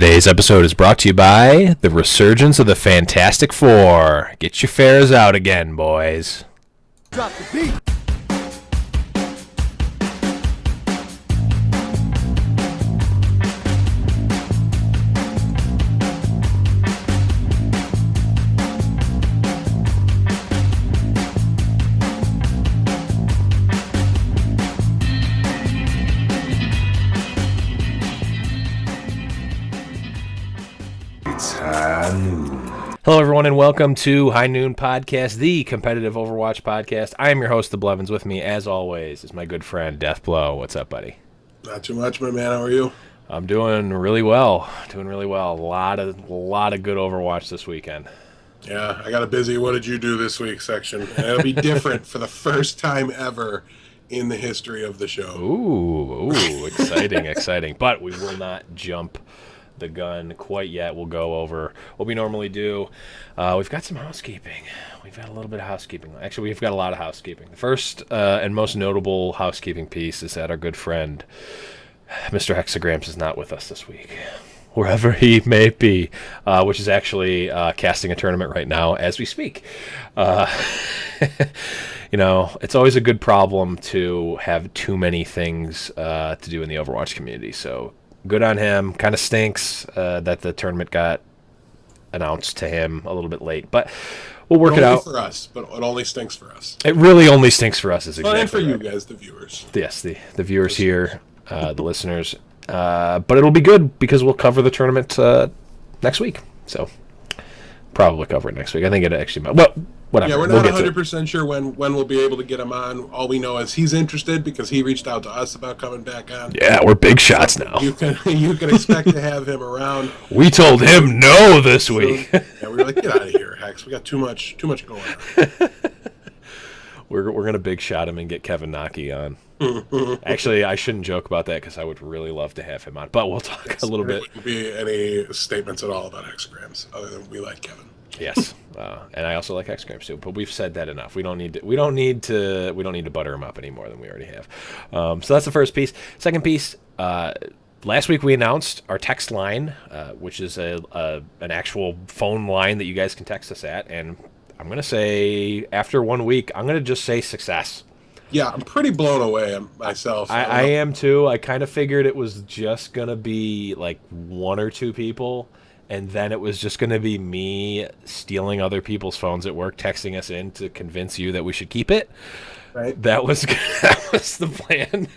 Today's episode is brought to you by the resurgence of the Fantastic Four. Get your fares out again, boys. Drop the beat. Hello, everyone, and welcome to High Noon Podcast, the competitive Overwatch podcast. I am your host, The Blevins. With me, as always, is my good friend, Deathblow. What's up, buddy? Not too much, my man. How are you? I'm doing really well. A lot of good Overwatch this weekend. Yeah, I got a busy "What did you do this week?" section. And it'll be different for the first time ever in the history of the show. Ooh, exciting, exciting. But we will not jump the gun quite yet. We'll go over what we normally do. We've got some housekeeping. We've got a little bit of housekeeping. Actually, we've got a lot of housekeeping. The first and most notable housekeeping piece is that our good friend, Mr. Hexagrams, is not with us this week, wherever he may be, which is actually casting a tournament right now as we speak. You know, it's always a good problem to have too many things to do in the Overwatch community, so good on him. Kind of stinks that the tournament got announced to him a little bit late, but we'll work it out. For us, but it only stinks for us. It really only stinks for us, is exactly and for you right. guys, the viewers. Yes, the viewers here, the listeners. But it'll be good because we'll cover the tournament next week. So probably cover it next week. I think it actually might. Well, whatever. Yeah, we're not 100% sure when we'll be able to get him on. All we know is he's interested because he reached out to us about coming back on. Yeah, we're big shots now. You can expect to have him around. We told him no this week. Yeah, we were like, get out of here, Hex. We got too much going on. We're gonna big shot him and get Kevin Naki on. Actually, I shouldn't joke about that because I would really love to have him on. But we'll talk a little bit. There wouldn't be any statements at all about Hexagrams other than we like Kevin. Yes, and I also like Hexagrams too. But we've said that enough. We don't need to butter him up any more than we already have. So that's the first piece. Second piece. Last week we announced our text line, which is an actual phone line that you guys can text us at. And I'm gonna say after 1 week, I'm gonna just say success. Yeah, I'm pretty blown away myself. I am too. I kind of figured it was just gonna be like one or two people. And then it was just going to be me stealing other people's phones at work, texting us in to convince you that we should keep it. Right. That was the plan.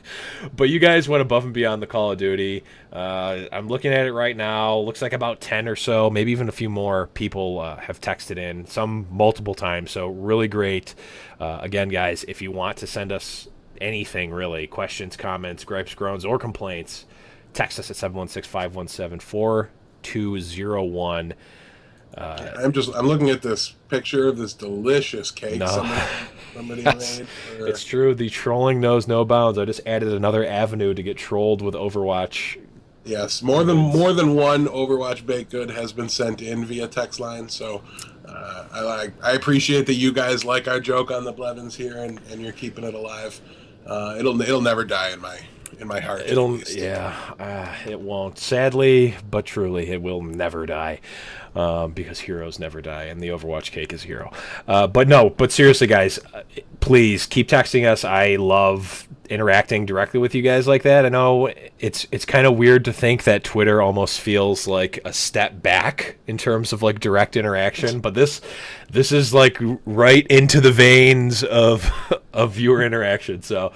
But you guys went above and beyond the Call of Duty. I'm looking at it right now. Looks like about 10 or so, maybe even a few more people have texted in, some multiple times. So really great. Again, guys, if you want to send us anything, really, questions, comments, gripes, groans, or complaints, text us at 716-517-4201. I'm looking at this picture of this delicious cake somebody made. It's true. The trolling knows no bounds. I just added another avenue to get trolled with Overwatch. Yes, more than one Overwatch baked good has been sent in via text line. So I appreciate that you guys like our joke on the Blevins here, and you're keeping it alive. It'll never die in my heart. It won't. Sadly, but truly, it will never die, because heroes never die, and the Overwatch cake is a hero. But seriously, guys, please keep texting us. I love interacting directly with you guys like that. I know it's kind of weird to think that Twitter almost feels like a step back in terms of like direct interaction, but this is like right into the veins of viewer interaction. So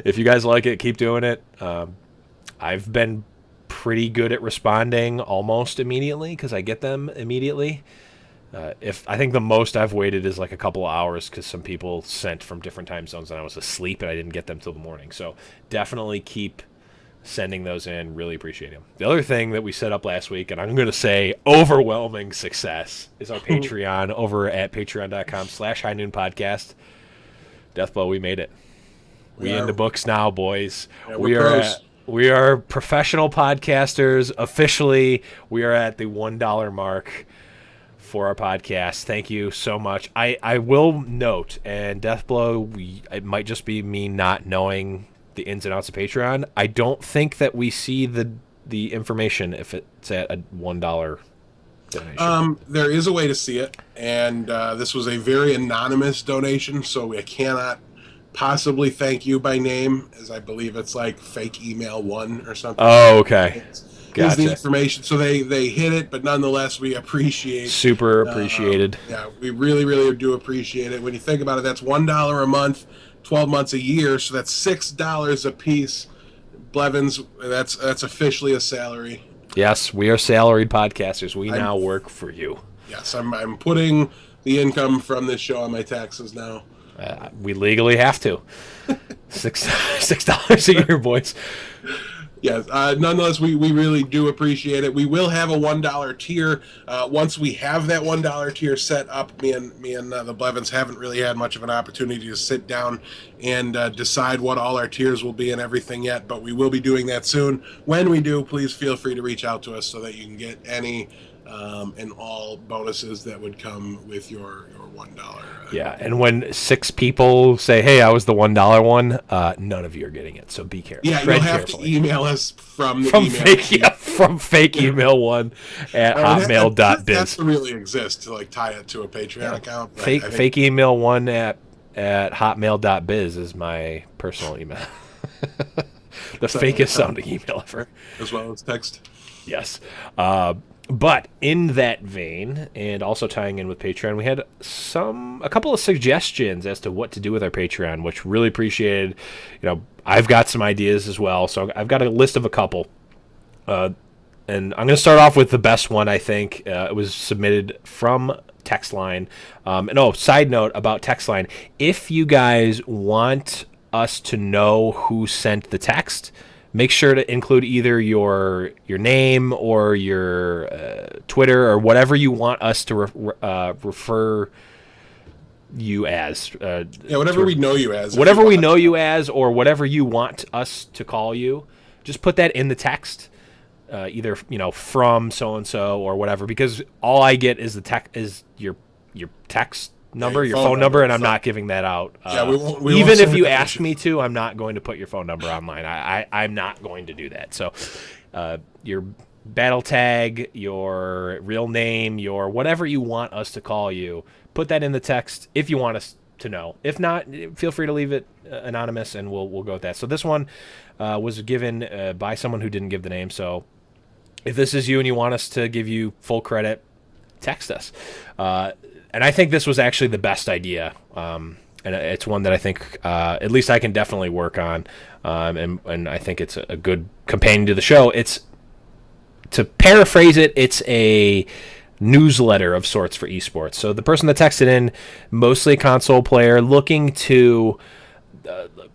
if you guys like it, keep doing it. I've been pretty good at responding almost immediately because I get them immediately. If I think the most I've waited is like a couple of hours because some people sent from different time zones and I was asleep and I didn't get them till the morning. So definitely keep sending those in. Really appreciate them. The other thing that we set up last week, and I'm going to say overwhelming success, is our Patreon over at patreon.com/highnoonpodcast. Deathblow, we made it. We in the books now, boys. Yeah, we are professional podcasters. Officially, we are at the $1 mark for our podcast. Thank you so much. I will note, and Deathblow, it might just be me not knowing the ins and outs of Patreon. I don't think that we see the the information if it's at a $1 donation? There is a way to see it, and this was a very anonymous donation, so I cannot possibly thank you by name, as I believe it's like fake email one or something. Oh, okay. Here's the Gotcha. information. So they hit it, but nonetheless, we appreciate. Super appreciated. Yeah, we really, really do appreciate it. When you think about it, that's $1 a month, 12 months a year, so that's $6 a piece. Blevins, that's officially a salary. Yes, we are salaried podcasters. We now work for you. Yes, I'm putting the income from this show on my taxes now. We legally have to. $6 a year, boys. Yes, nonetheless, we really do appreciate it. We will have a $1 tier. Once we have that $1 tier set up, me and the Blevins haven't really had much of an opportunity to sit down and decide what all our tiers will be and everything yet, but we will be doing that soon. When we do, please feel free to reach out to us so that you can get any and all bonuses that would come with your $1. Yeah, and when 6 people say, "Hey, I was the $1 one," none of you are getting it. So be careful. Yeah, you'll have to email us from the email. From fake email one at hotmail.biz. That's to really exist to like tie it to a Patreon account. Fake email one at hotmail.biz is my personal email. The fakest sounding email ever. As well as text. Yes. But in that vein, and also tying in with Patreon, we had a couple of suggestions as to what to do with our Patreon, which really appreciated. I've got some ideas as well, so I've got a list of a couple. And I'm going to start off with the best one, I think. It was submitted from Textline. Side note about Textline. If you guys want us to know who sent the text, make sure to include either your name or your Twitter or whatever you want us to refer you as. Whatever we know you as. Whatever we know you as, or whatever you want us to call you. Just put that in the text, either from so and so or whatever, because all I get is your text number, your phone number, and I'm not giving that out. We even if you ask me to, I'm not going to put your phone number online. I'm not going to do that. So your battle tag, your real name, your whatever you want us to call you, put that in the text if you want us to know. If not, feel free to leave it anonymous, and we'll go with that. So this one was given by someone who didn't give the name. So if this is you and you want us to give you full credit, text us. And I think this was actually the best idea, and it's one that I think at least I can definitely work on, and I think it's a good companion to the show. It's, to paraphrase it, it's a newsletter of sorts for esports. So the person that texted in, mostly a console player, looking to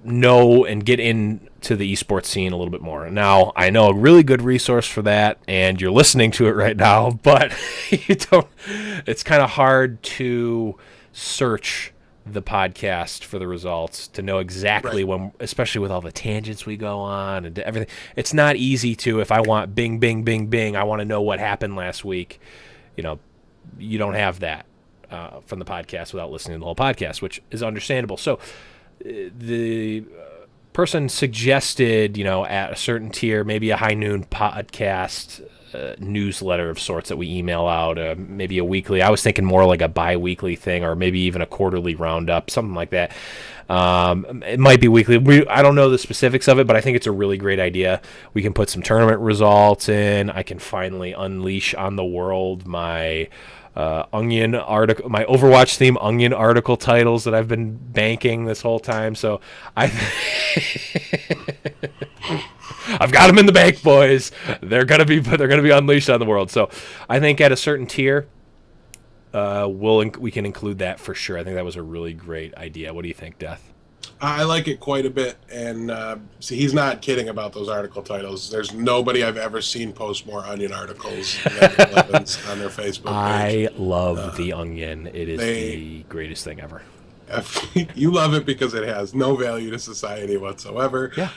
know and get into the esports scene a little bit more. Now, I know a really good resource for that, and you're listening to it right now, but it's kind of hard to search the podcast for the results to know exactly when, especially with all the tangents we go on and everything. It's not easy to, if I want bing, bing, bing, bing, I want to know what happened last week. You don't have that from the podcast without listening to the whole podcast, which is understandable. So the person suggested, at a certain tier, maybe a High Noon podcast newsletter of sorts that we email out, maybe a weekly. I was thinking more like a bi-weekly thing, or maybe even a quarterly roundup, something like that. It might be weekly. I don't know the specifics of it, but I think it's a really great idea. We can put some tournament results in. I can finally unleash on the world my Onion article, my Overwatch theme Onion article titles that I've been banking this whole time. So I've got them in the bank, boys. They're gonna be unleashed on the world. So I think at a certain tier, we can include that for sure. I think that was a really great idea. What do you think, Death? I like it quite a bit, and see, he's not kidding about those article titles. There's nobody I've ever seen post more Onion articles than Blevins on their Facebook page. I love the Onion. It is the greatest thing ever. You love it because it has no value to society whatsoever. Yeah.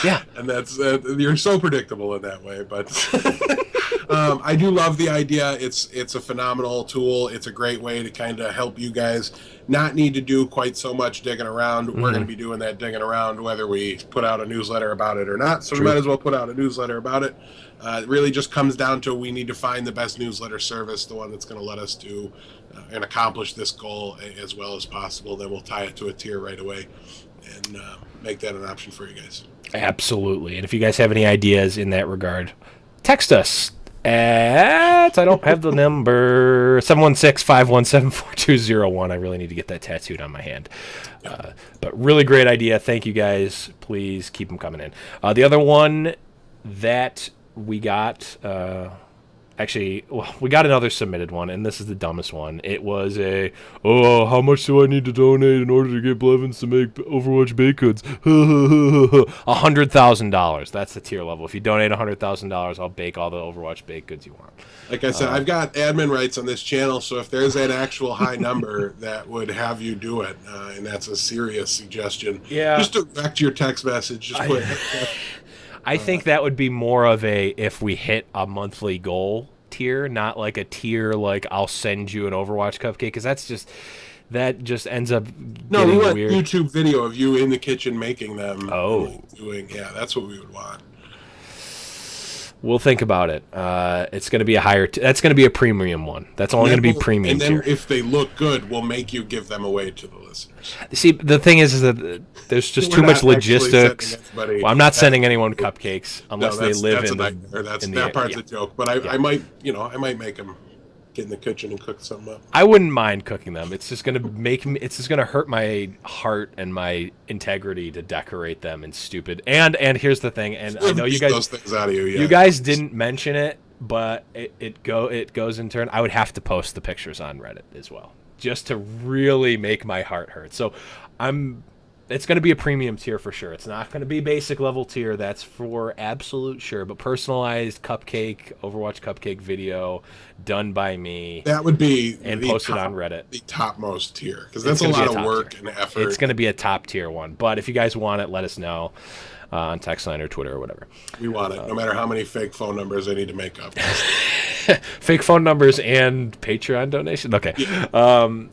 Yeah. And that's you're so predictable in that way, but I do love the idea. It's a phenomenal tool. It's a great way to kind of help you guys not need to do quite so much digging around. We're going to be doing that digging around whether we put out a newsletter about it or not. So we might as well put out a newsletter about it. It really just comes down to we need to find the best newsletter service, the one that's going to let us do and accomplish this goal as well as possible. Then we'll tie it to a tier right away and make that an option for you guys. Absolutely. And if you guys have any ideas in that regard, text us at, I don't have the number, 716-517-4201. I really need to get that tattooed on my hand. But really great idea. Thank you guys. Please keep them coming in. The other one that we got, we got another submitted one, and this is the dumbest one. It was how much do I need to donate in order to get Blevins to make Overwatch baked goods? $100,000. That's the tier level. If you donate $100,000, I'll bake all the Overwatch baked goods you want. Like I said, I've got admin rights on this channel, so if there's an actual high number that would have you do it, and that's a serious suggestion, just direct your text message. Just put I think that would be more of a if we hit a monthly goal tier, not like a tier like I'll send you an Overwatch cupcake, because that just ends up getting weird. YouTube video of you in the kitchen making them. Oh, that's what we would want. We'll think about it. It's going to be a higher. That's going to be a premium one. That's only going to be premium. And then tier. If they look good, we'll make you give them away to the listeners. See, the thing is that there's just too much logistics. Well, I'm not sending anyone cupcakes unless they live in that part's a joke. But I might make them get in the kitchen and cook something up. I wouldn't mind cooking them. It's just gonna it's just gonna hurt my heart and my integrity to decorate them in stupid. And here's the thing. And I know you guys, those things out of you. Yeah. You guys didn't mention it, but it goes in turn. I would have to post the pictures on Reddit as well, just to really make my heart hurt. So it's going to be a premium tier for sure. It's not going to be basic level tier. That's for absolute sure. But personalized Overwatch cupcake video done by me. That would be and posted on Reddit. The topmost tier, because that's a lot of work and effort. It's going to be a top tier one. But if you guys want it, let us know on text line or Twitter or whatever. We want it, no matter how many fake phone numbers I need to make up. Fake phone numbers and Patreon donation. Okay. Yeah.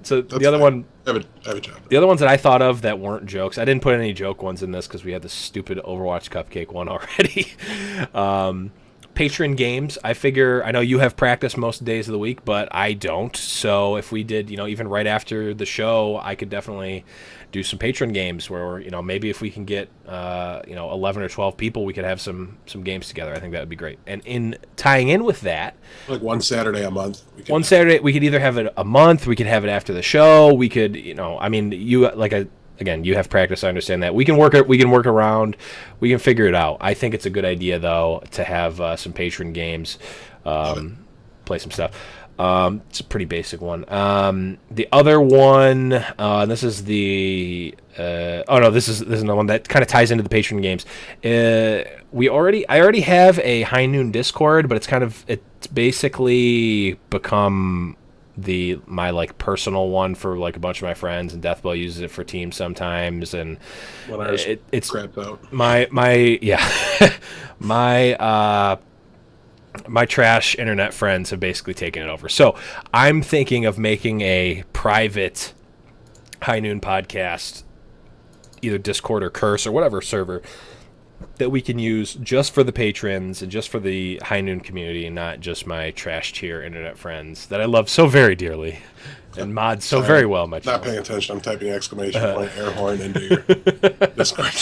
So the other one. I have a job. The other ones that I thought of that weren't jokes. I didn't put any joke ones in this because we had the stupid Overwatch cupcake one already. Patron games. I figure, I know you have practice most days of the week, but I don't. So if we did, even right after the show, I could definitely do some patron games where, maybe if we can get, 11 or 12 people, we could have some games together. I think that would be great. And in tying in with that, like one Saturday a month. Saturday, we could either have it a month, we could have it after the show. We could, you again, you have practice. I understand that. We can work around. We can figure it out. I think it's a good idea, though, to have some patron games, play some stuff. It's a pretty basic one. The other one, and this is the. This is another one that kind of ties into the patron games. I already have a High Noon Discord, but it's basically become my personal one for a bunch of my friends, and Deathbell uses it for teams sometimes, and it's crapped out. My trash internet friends have basically taken it over. So I'm thinking of making a private High Noon podcast, either Discord or Curse or whatever server, that we can use just for the patrons and just for the High Noon community, and not just my trash tier internet friends that I love so very dearly and mod so very well. My not paying attention. I'm typing exclamation point air horn into your Discord.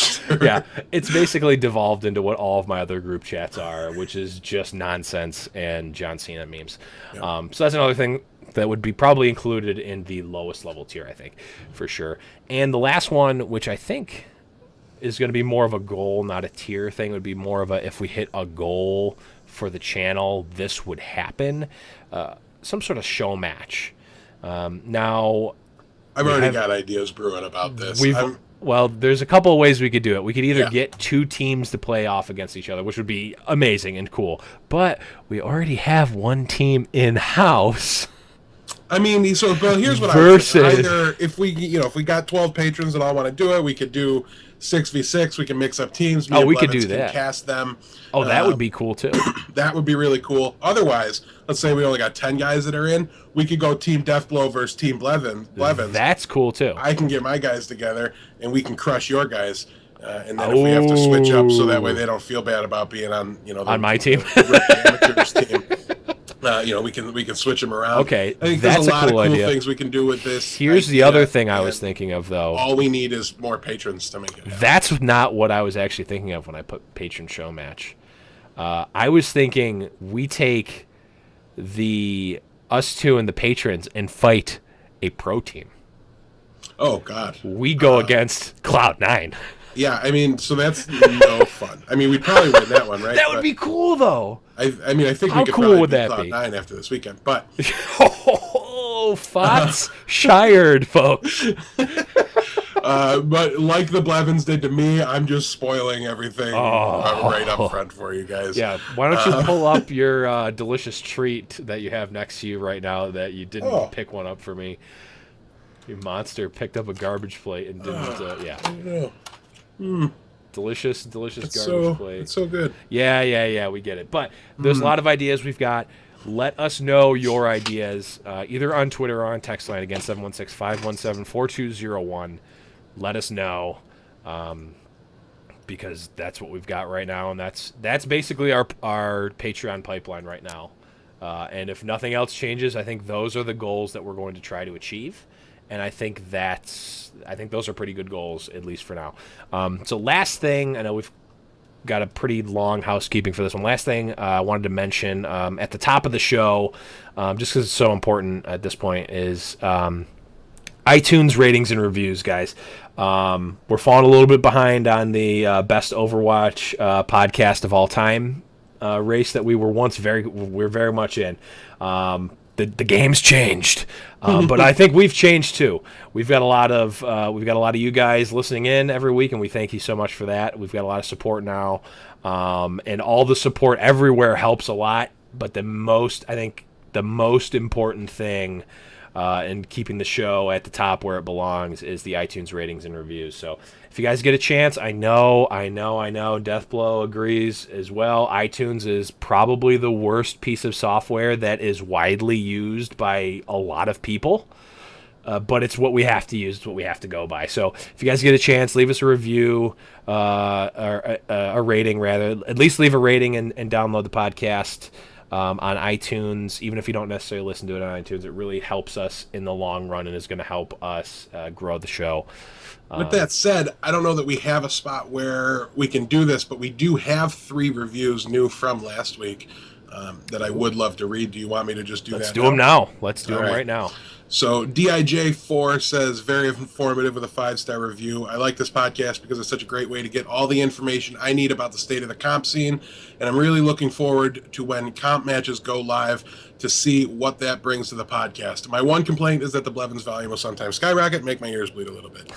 Yeah, it's basically devolved into what all of my other group chats are, which is just nonsense and John Cena memes. Yeah. So that's another thing that would be probably included in the lowest level tier, I think, for sure. And the last one, which I think is going to be more of a goal, not a tier thing, would be more of a, if we hit a goal for the channel, this would happen. Some sort of show match. Now, I've already got ideas brewing about this. Well, there's a couple of ways we could do it. We could either get two teams to play off against each other, which would be amazing and cool. But we already have one team in-house. I mean, so but here's what Versus. I was thinking. Either if we got 12 patrons that all want to do it, we could do 6v6. We can mix up teams. We could do that. Cast them. Oh, that would be cool too. That would be really cool. Otherwise, let's say we only got 10 guys that are in. We could go Team Deathblow versus Team Blevins. That's cool too. I can get my guys together, and we can crush your guys. And then if we have to switch up, so that way they don't feel bad about being on, on my team, amateurs team. We can switch them around. Okay, I think that's there's a lot cool of cool idea. things we can do with this. Here's the other thing I was thinking of, though. All we need is more patrons to make it happen. That's not what I was actually thinking of when I put patron show match. I was thinking we take us two and the patrons and fight a pro team. Oh God, we go against Cloud9. Yeah, I mean, so that's no fun. I mean, we'd probably win that one, right? That would be cool, though. I think How we could cool probably would that beat be? Cloud9 after this weekend, but Fox shired, folks. But like the Blevins did to me, I'm just spoiling everything right up front for you guys. Yeah, why don't you pull up your delicious treat that you have next to you right now that you didn't pick one up for me? You monster picked up a garbage plate and didn't. Yeah. I know. Delicious garbage plate. It's so good. Yeah, we get it. But there's a lot of ideas we've got. Let us know your ideas either on Twitter or on text line, again, 716-517-4201. Let us know because that's what we've got right now, and that's basically our Patreon pipeline right now. And if nothing else changes, I think those are the goals that we're going to try to achieve. And I think those are pretty good goals, at least for now. So last thing, I know we've got a pretty long housekeeping for this one. Last thing I wanted to mention at the top of the show, just because it's so important at this point, is iTunes ratings and reviews, guys. We're falling a little bit behind on the best Overwatch podcast of all time race that we were once we're very much in. The game's changed, but I think we've changed too. We've got a lot of you guys listening in every week, and we thank you so much for that. We've got a lot of support now, and all the support everywhere helps a lot. But the most important thing in keeping the show at the top where it belongs is the iTunes ratings and reviews. So if you guys get a chance, I know, Deathblow agrees as well. iTunes is probably the worst piece of software that is widely used by a lot of people. But it's what we have to use. It's what we have to go by. So if you guys get a chance, leave us a review, or a rating, rather. At least leave a rating and download the podcast on iTunes. Even if you don't necessarily listen to it on iTunes, it really helps us in the long run and is going to help us grow the show. With that said, I don't know that we have a spot where we can do this, but we do have 3 reviews new from last week that I would love to read. Do you want me to just do that? Let's do them now. Let's do them right now. So DIJ4 says, very informative with a 5-star review. I like this podcast because it's such a great way to get all the information I need about the state of the comp scene, and I'm really looking forward to when comp matches go live to see what that brings to the podcast. My one complaint is that the Blevins volume will sometimes skyrocket, make my ears bleed a little bit.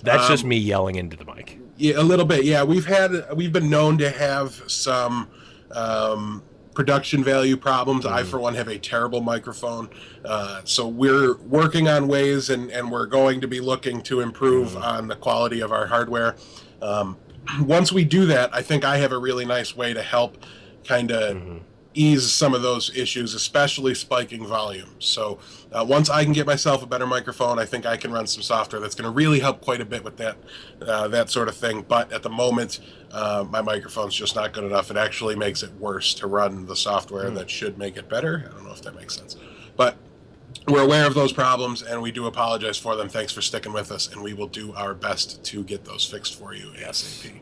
That's just me yelling into the mic. Yeah, a little bit. Yeah, we've been known to have some production value problems. I, for one, have a terrible microphone. So we're working on ways, and we're going to be looking to improve on the quality of our hardware. Once we do that, I think I have a really nice way to help kind of ease some of those issues, especially spiking volume. So once I can get myself a better microphone, I think I can run some software that's going to really help quite a bit with that sort of thing. But at the moment, my microphone's just not good enough. It actually makes it worse to run the software that should make it better. I don't know if that makes sense. But we're aware of those problems, and we do apologize for them. Thanks for sticking with us, and we will do our best to get those fixed for you ASAP.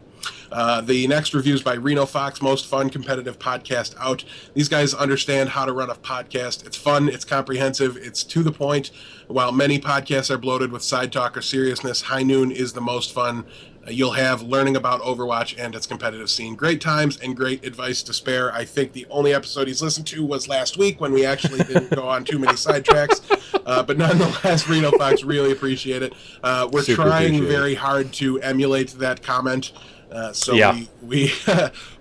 The next review is by Reno Fox, most fun competitive podcast out. These guys understand how to run a podcast. It's fun, it's comprehensive, it's to the point. While many podcasts are bloated with side talk or seriousness, High Noon is the most fun you'll have, learning about Overwatch and its competitive scene. Great times and great advice to spare. I think the only episode he's listened to was last week when we actually didn't go on too many sidetracks. But nonetheless, Reno Fox, really appreciate it. We're trying very hard to emulate that comment So Yeah. we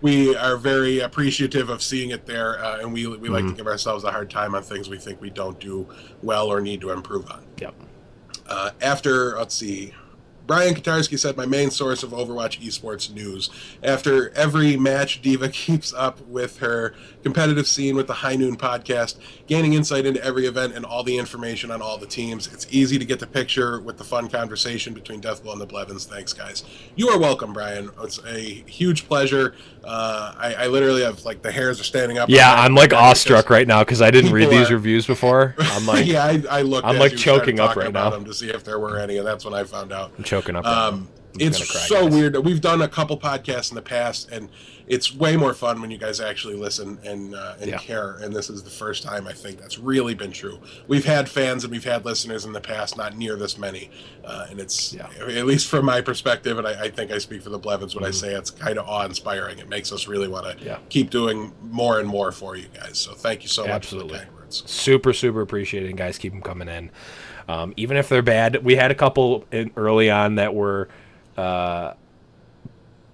we are very appreciative of seeing it there, and we like to give ourselves a hard time on things we think we don't do well or need to improve on. Yep. After, let's see, Brian Katarski said, my main source of Overwatch esports news. After every match, Diva keeps up with her competitive scene with the High Noon podcast, gaining insight into every event and all the information on all the teams. It's easy to get the picture with the fun conversation between Deathblow and the Blevins. Thanks, guys. You are welcome, Brian. It's a huge pleasure. I literally have, like, the hairs are standing up. Yeah, I'm like awestruck right now because I didn't read these are, reviews before. I'm like, yeah, I looked. I'm as like you choking started up right talking about now them to see if there were any, and that's when I found out. I'm choking up. Right now. It's gonna cry, so guys. weird. We've done a couple podcasts in the past, and it's way more fun when you guys actually listen and Yeah. care. And this is the first time I think that's really been true. We've had fans and we've had listeners in the past, not near this many, and it's at least from my perspective, and I think I speak for the Blevins when I say it's kind of awe-inspiring. It makes us really want to keep doing more and more for you guys. So thank you so much for the kind words. Super appreciated, and guys, keep them coming in. Even if they're bad, we had a couple early on that were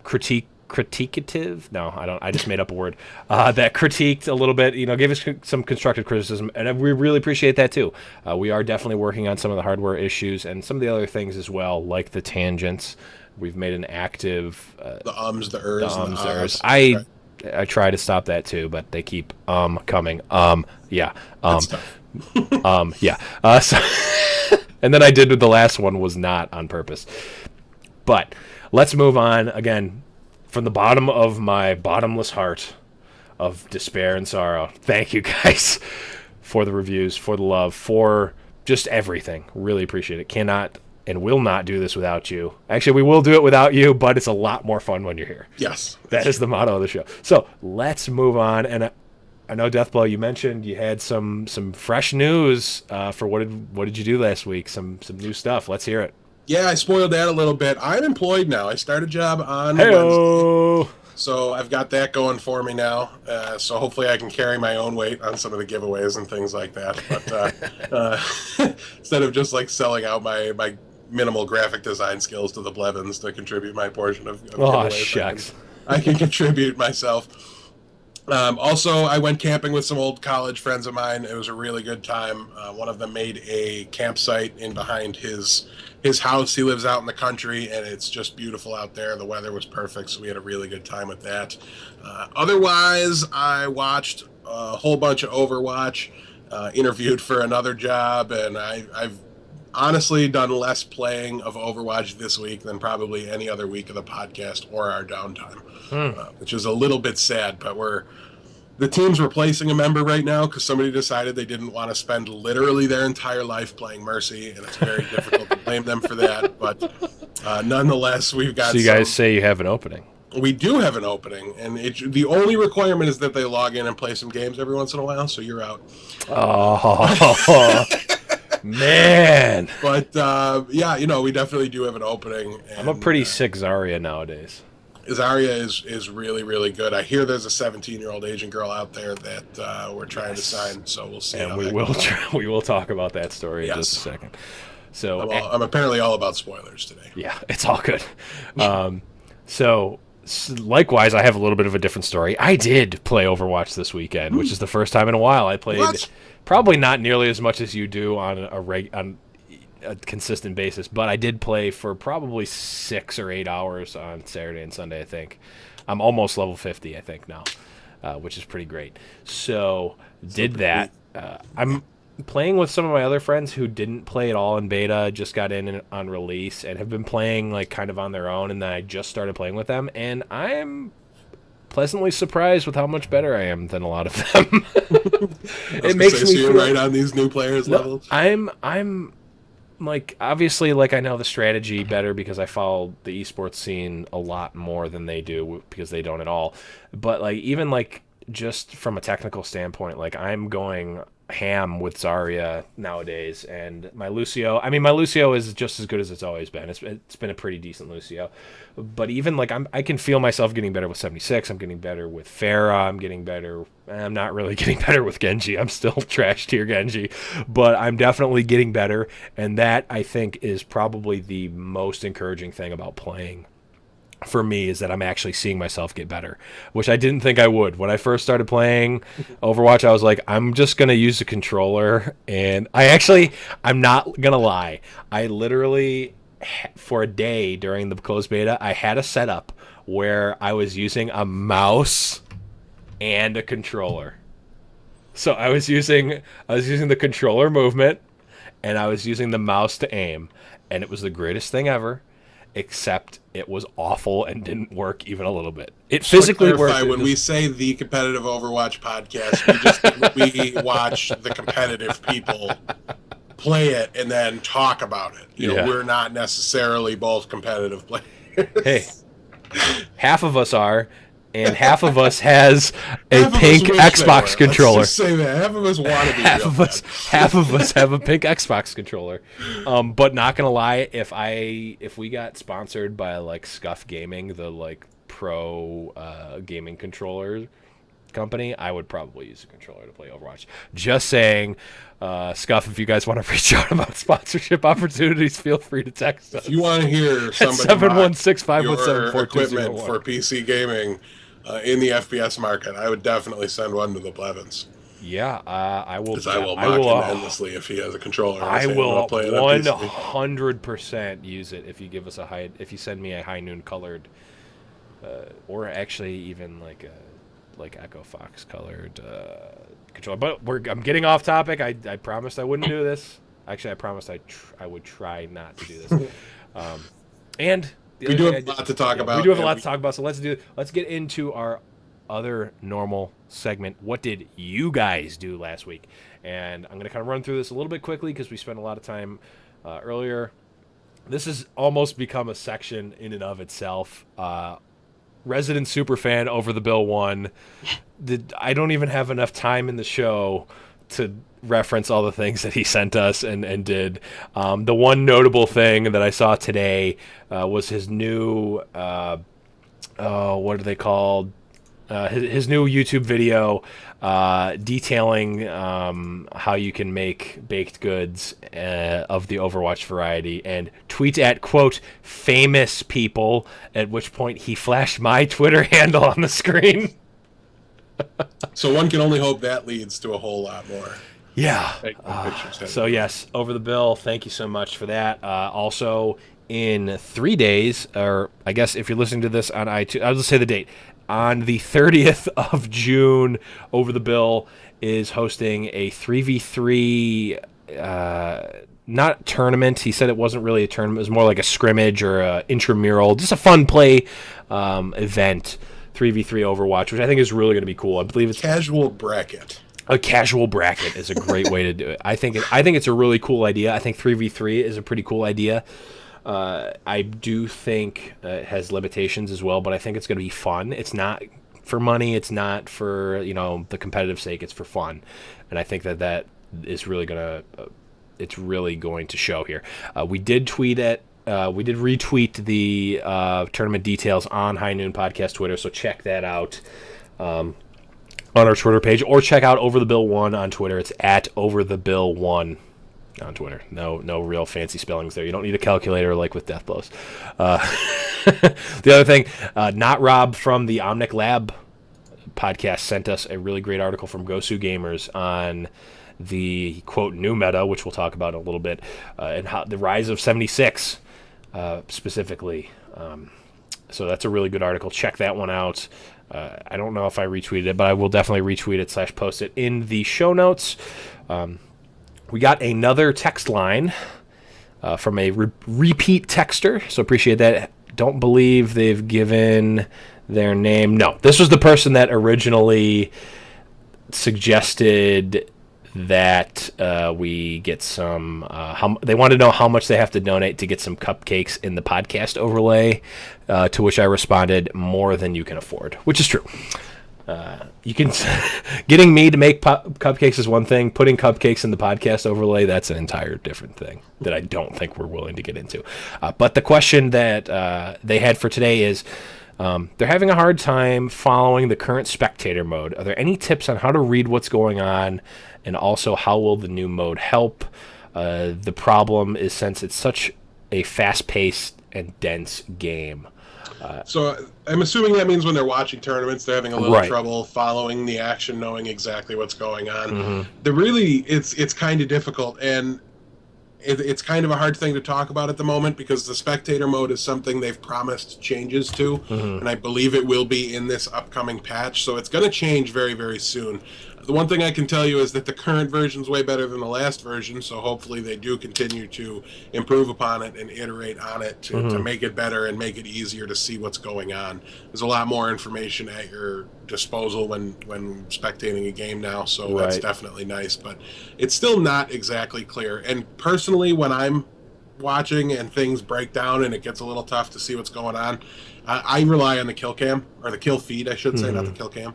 criticative. No, I don't. I just made up a word that critiqued a little bit. Gave us some constructive criticism, and we really appreciate that too. We are definitely working on some of the hardware issues and some of the other things as well, like the tangents. We've made an active the ums, the ers, the the ahs. I try to stop that too, but they keep coming. Yeah. Yeah. So and then I did with the last one was not on purpose. But let's move on again from the bottom of my bottomless heart of despair and sorrow. Thank you guys for the reviews, for the love, for just everything. Really appreciate it. Cannot and will not do this without you. Actually, we will do it without you, but it's a lot more fun when you're here. Yes. That is the motto of the show. So let's move on. And I know, Deathblow, you mentioned you had some fresh news for what did you do last week? Some new stuff. Let's hear it. Yeah, I spoiled that a little bit. I'm employed now. I start a job on Hey-o. Wednesday. So I've got that going for me now. So hopefully I can carry my own weight on some of the giveaways and things like that. But instead of just like selling out my minimal graphic design skills to the Blevins to contribute my portion of giveaways, shucks. I can contribute myself. Also, I went camping with some old college friends of mine. It was a really good time. One of them made a campsite in behind his house. He lives out in the country, and it's just beautiful out there. The weather was perfect, so we had a really good time with that. Otherwise, I watched a whole bunch of Overwatch, interviewed for another job, and I've honestly done less playing of Overwatch this week than probably any other week of the podcast or our downtime, which is a little bit sad, but the team's replacing a member right now because somebody decided they didn't want to spend literally their entire life playing Mercy, and it's very difficult to blame them for that. But nonetheless, we've got. So you guys say you have an opening. We do have an opening, and the only requirement is that they log in and play some games every once in a while. So you're out. Oh man! But yeah, we definitely do have an opening. And, I'm a pretty sick Zarya nowadays. Zarya is really, really good. I hear there's a 17-year-old Asian girl out there that we're trying to sign, so we'll see. And we will talk about that story in just a second. So I'm apparently all about spoilers today. Yeah, it's all good. So likewise, I have a little bit of a different story. I did play Overwatch this weekend, which is the first time in a while. I played probably not nearly as much as you do on a consistent basis, but I did play for probably 6 or 8 hours on Saturday and Sunday, I think. I'm almost level 50, I think, now, which is pretty great. So did that. I'm playing with some of my other friends who didn't play at all in beta, just got in on release, and have been playing like kind of on their own, and then I just started playing with them, and I'm pleasantly surprised with how much better I am than a lot of them. It makes me feel right on these new players levels. I'm like, obviously, like, I know the strategy better because I follow the esports scene a lot more than they do because they don't at all. But like, even like just from a technical standpoint, like, I'm going ham with Zarya nowadays, and my Lucio is just as good as it's always been. It's been a pretty decent Lucio, but even like I can feel myself getting better with 76. I'm getting better with Pharah. I'm not really getting better with Genji. I'm still trash tier Genji, but I'm definitely getting better, and that I think is probably the most encouraging thing about playing for me is that I'm actually seeing myself get better, which I didn't think I would. When I first started playing Overwatch, I was like, I'm just going to use a controller. And I'm not going to lie. I literally, for a day during the closed beta, I had a setup where I was using a mouse and a controller. So I was using the controller movement, and I was using the mouse to aim, and it was the greatest thing ever. Except it was awful and didn't work even a little bit. It physically worked. When we say the competitive Overwatch podcast, we just we watch the competitive people play it and then talk about it. You know, we're not necessarily both competitive players. Hey, half of us are, and half of us has a pink Xbox controller. Let's just say that half of us want to be half of us have a pink Xbox controller. But not gonna lie, if we got sponsored by like Scuff Gaming, the like pro gaming controller company, I would probably use a controller to play Overwatch. Just saying. Scuff, if you guys want to reach out about sponsorship opportunities, feel free to text us. If you want to hear somebody 716-517-4201 equipment for PC gaming in the FPS market, I would definitely send one to the Blevins. Yeah, I will. Because I will mock him endlessly if he has a controller. I will 100% use it if you give us if you send me a high noon colored, or actually even like Echo Fox colored controller. But I'm getting off topic. I promised I wouldn't do this. Actually, I promised I would try not to do this. And we do have a lot to talk about. We do have a lot to talk about. So let's get into our other normal segment. What did you guys do last week? And I'm going to kind of run through this a little bit quickly because we spent a lot of time earlier. This has almost become a section in and of itself. Resident superfan Over the Bill 1. I don't even have enough time in the show to reference all the things that he sent us and did. The one notable thing that I saw today was his new, what are they called? His new YouTube video detailing how you can make baked goods of the Overwatch variety, and tweets at, quote, famous people, at which point he flashed my Twitter handle on the screen. So one can only hope that leads to a whole lot more. Yeah. So yes, Over the Bill, thank you so much for that. Also, in 3 days, or I guess if you're listening to this on iTunes, I'll just say the date. On the 30th of June, Over the Bill is hosting a 3v3, not tournament. He said it wasn't really a tournament. It was more like a scrimmage or a intramural, just a fun play event, 3v3 Overwatch, which I think is really going to be cool. I believe it's casual bracket. A casual bracket is a great way to do it. I think it's a really cool idea. I think 3v3 is a pretty cool idea. I do think it has limitations as well, but I think it's going to be fun. It's not for money. It's not for, the competitive sake. It's for fun. And I think that is really it's really going to show here. We did retweet the tournament details on High Noon Podcast Twitter, so check that out on our Twitter page, or check out Over the Bill 1 on Twitter. It's at Over the Bill 1 on Twitter. No real fancy spellings there. You don't need a calculator like with Death Blows. The other thing, Not Rob from the Omnic Lab podcast sent us a really great article from Gosu Gamers on the, quote, new meta, which we'll talk about in a little bit, and how the rise of 76 specifically. So that's a really good article. Check that one out. I don't know if I retweeted it, but I will definitely retweet it / post it in the show notes. We got another text line from a repeat texter, so appreciate that. Don't believe they've given their name. No, this was the person that originally suggested that we get some... they want to know how much they have to donate to get some cupcakes in the podcast overlay, to which I responded, more than you can afford, which is true. You can getting me to make cupcakes is one thing. Putting cupcakes in the podcast overlay, that's an entire different thing that I don't think we're willing to get into. But the question that they had for today is, they're having a hard time following the current spectator mode. Are there any tips on how to read what's going on, and also how will the new mode help? The problem is, since it's such a fast-paced and dense game. So I'm assuming that means when they're watching tournaments, they're having a little Right. trouble following the action, knowing exactly what's going on. Hmm. It's kind of difficult, and it's kind of a hard thing to talk about at the moment because the spectator mode is something they've promised changes to, Hmm. and I believe it will be in this upcoming patch. So it's going to change very, very soon. The one thing I can tell you is that the current version is way better than the last version, so hopefully they do continue to improve upon it and iterate on it to Hmm. make it better and make it easier to see what's going on. There's a lot more information at your disposal when spectating a game now, so that's Right. definitely nice, but it's still not exactly clear. And personally, when I'm watching and things break down and it gets a little tough to see what's going on, I rely on the kill cam, or the kill feed, I should say, not the Hmm. kill cam.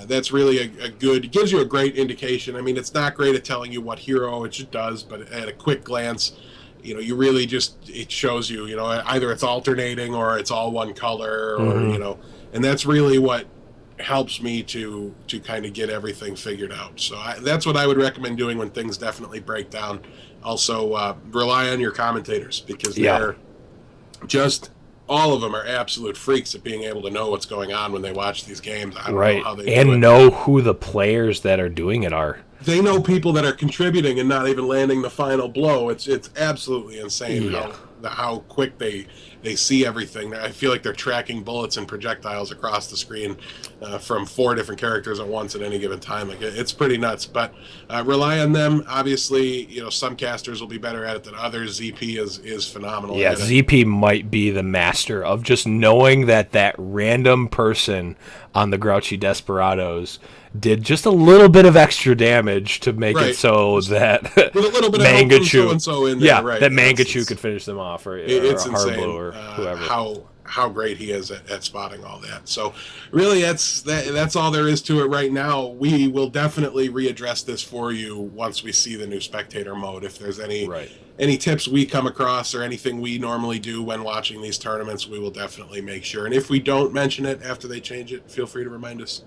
That's really a good, it gives you a great indication. I mean, it's not great at telling you what hero it does, but at a quick glance, you really just, it shows you, either it's alternating or it's all one color, or, Hmm. and that's really what helps me to kind of get everything figured out. So that's what I would recommend doing when things definitely break down. Also, rely on your commentators because Yeah. they're just, all of them are absolute freaks at being able to know what's going on when they watch these games. I don't know Right. how they do And it. know who the players that are doing it are. They know people that are contributing and not even landing the final blow. It's absolutely insane Yeah. how quick they see everything. I feel like they're tracking bullets and projectiles across the screen from 4 different characters at once at any given time. Like it's pretty nuts. But rely on them. Obviously, some casters will be better at it than others. ZP is phenomenal Yeah, at it. ZP might be the master of just knowing that random person on the Grouchy Desperados did just a little bit of extra damage to make it Right. so that With a little bit of help from so Mangachu, and so in there, yeah, right? that Yeah, Mangachu could finish them off, or it's Harblo insane or whoever. how great he is at spotting all that. So really, that's all there is to it right now. We will definitely readdress this for you once we see the new spectator mode. If there's Right. any tips we come across or anything we normally do when watching these tournaments, we will definitely make sure. And if we don't mention it after they change it, feel free to remind us.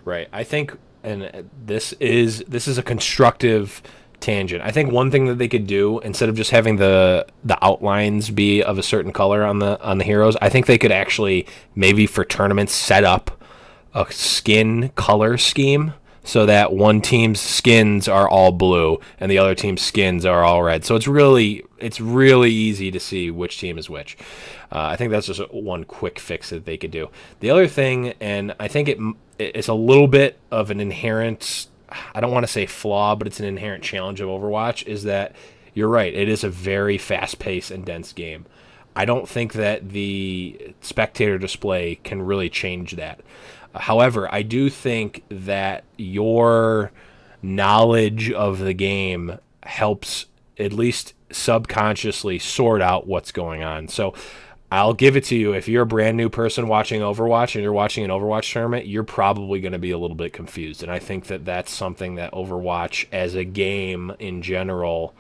Right. I think, and this is a constructive tangent. I think one thing that they could do, instead of just having the outlines be of a certain color on the heroes, I think they could actually, maybe for tournaments, set up a skin color scheme so that one team's skins are all blue and the other team's skins are all red. So it's really easy to see which team is which. I think that's just one quick fix that they could do. The other thing, and I think it's a little bit of an inherent, I don't want to say flaw, but it's an inherent challenge of Overwatch, is that you're right. It is a very fast-paced and dense game. I don't think that the spectator display can really change that. However, I do think that your knowledge of the game helps at least subconsciously sort out what's going on. So I'll give it to you. If you're a brand new person watching Overwatch and you're watching an Overwatch tournament, you're probably going to be a little bit confused. And I think that that's something that Overwatch as a game in general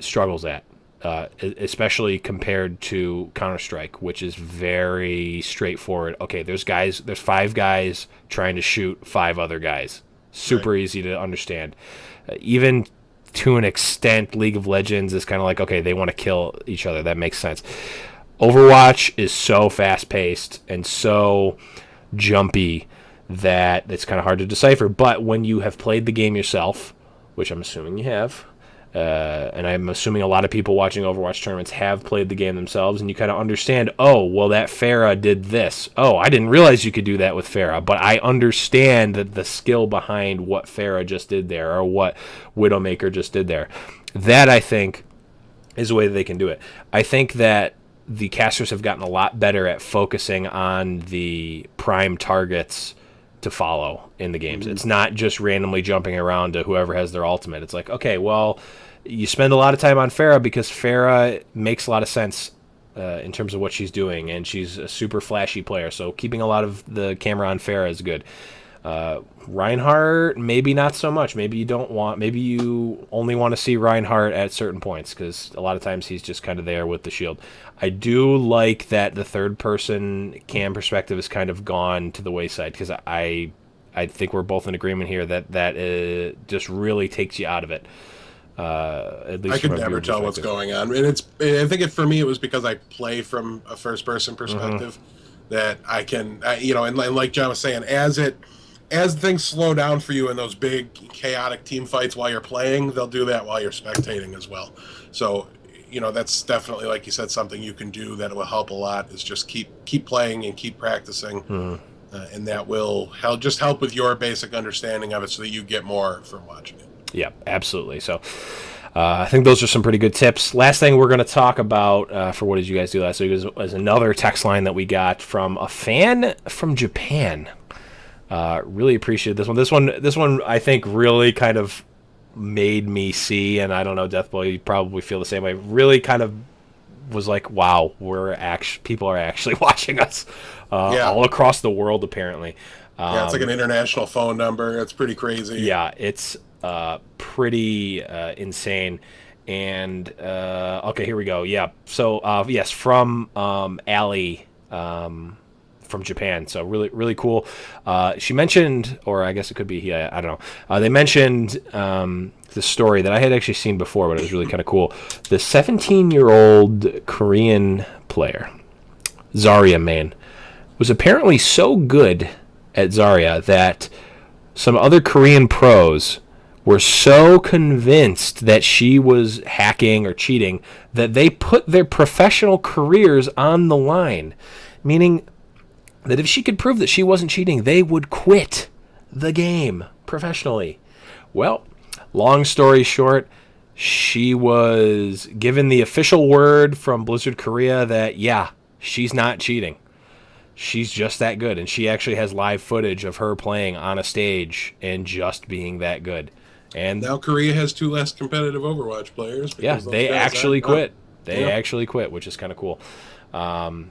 struggles at, especially compared to Counter Strike, which is very straightforward. Okay, there's 5 guys trying to shoot 5 other guys. Super Right. easy to understand. Even to an extent, League of Legends is kind of like, okay, they want to kill each other. That makes sense. Overwatch is so fast paced and so jumpy that it's kind of hard to decipher. But when you have played the game yourself, which I'm assuming you have, and I'm assuming a lot of people watching Overwatch tournaments have played the game themselves, and you kind of understand, oh, well, that Pharah did this. Oh, I didn't realize you could do that with Pharah, but I understand that the skill behind what Pharah just did there, or what Widowmaker just did there. That, I think, is the way that they can do it. I think that the casters have gotten a lot better at focusing on the prime targets to follow in the games. It's not just randomly jumping around to whoever has their ultimate. It's like, okay, well, you spend a lot of time on Pharah because Pharah makes a lot of sense in terms of what she's doing, and she's a super flashy player. So keeping a lot of the camera on Pharah is good. Reinhardt, maybe not so much. Maybe you only want to see Reinhardt at certain points because a lot of times he's just kind of there with the shield. I do like that the third person cam perspective has kind of gone to the wayside because I think we're both in agreement here that just really takes you out of it. At least I could from a never viewer tell what's perspective. going on, and I think for me it was because I play from a first person perspective that I can, and like John was saying, as things slow down for you in those big chaotic team fights while you're playing, they'll do that while you're spectating as well. So, that's definitely, like you said, something you can do that will help a lot. Is just keep playing and keep practicing, and that will help with your basic understanding of it, so that you get more from watching it. Yeah, absolutely. So I think those are some pretty good tips. Last thing we're going to talk about for What Did You Guys Do Last Week is another text line that we got from a fan from Japan. Really appreciate this one. This one I think really kind of made me see, and I don't know, Deathboy, you probably feel the same way. Really kind of was like, wow, people are actually watching us all across the world apparently. It's like an international phone number. It's pretty crazy. Yeah, it's pretty insane. And okay, here we go. Yeah. So yes, from Ali from Japan. So really, really cool. She mentioned, or I guess it could be he. I don't know. They mentioned the story that I had actually seen before, but it was really kind of cool. The 17-year-old Korean player, Zarya Man, was apparently so good at Zarya that some other Korean pros were so convinced that she was hacking or cheating that they put their professional careers on the line, meaning that if she could prove that she wasn't cheating, they would quit the game professionally. Well, long story short, she was given the official word from Blizzard Korea that, yeah, she's not cheating. She's just that good, and she actually has live footage of her playing on a stage and just being that good. And now Korea has 2 less competitive Overwatch players. Yeah, they actually quit. They actually quit, which is kind of cool. And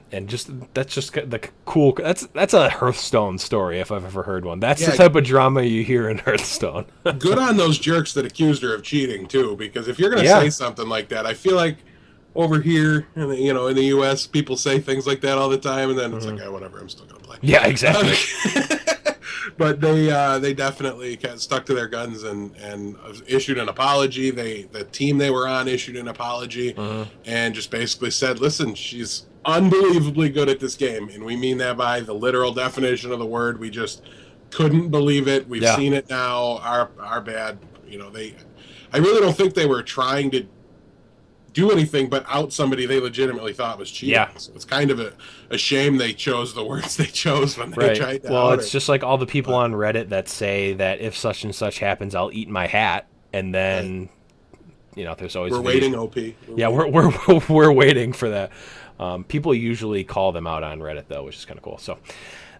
that's just the cool. That's a Hearthstone story if I've ever heard one. That's the type of drama you hear in Hearthstone. Good on those jerks that accused her of cheating too, because if you're gonna say something like that, I feel like over here, in the U.S., people say things like that all the time, and then it's like, whatever, I'm still gonna play. Yeah, exactly. But they definitely stuck to their guns and issued an apology. The team they were on issued an apology and just basically said, listen, she's unbelievably good at this game, and we mean that by the literal definition of the word. We just couldn't believe it. We've seen it now. Our bad. I really don't think they were trying to do anything but out somebody they legitimately thought was cheating. Yeah. So it's kind of a shame they chose the words they chose when they tried to Well, it's just like all the people on Reddit that say that if such and such happens, I'll eat my hat, and then there's always we're waiting. We're waiting for that. People usually call them out on Reddit though, which is kind of cool. So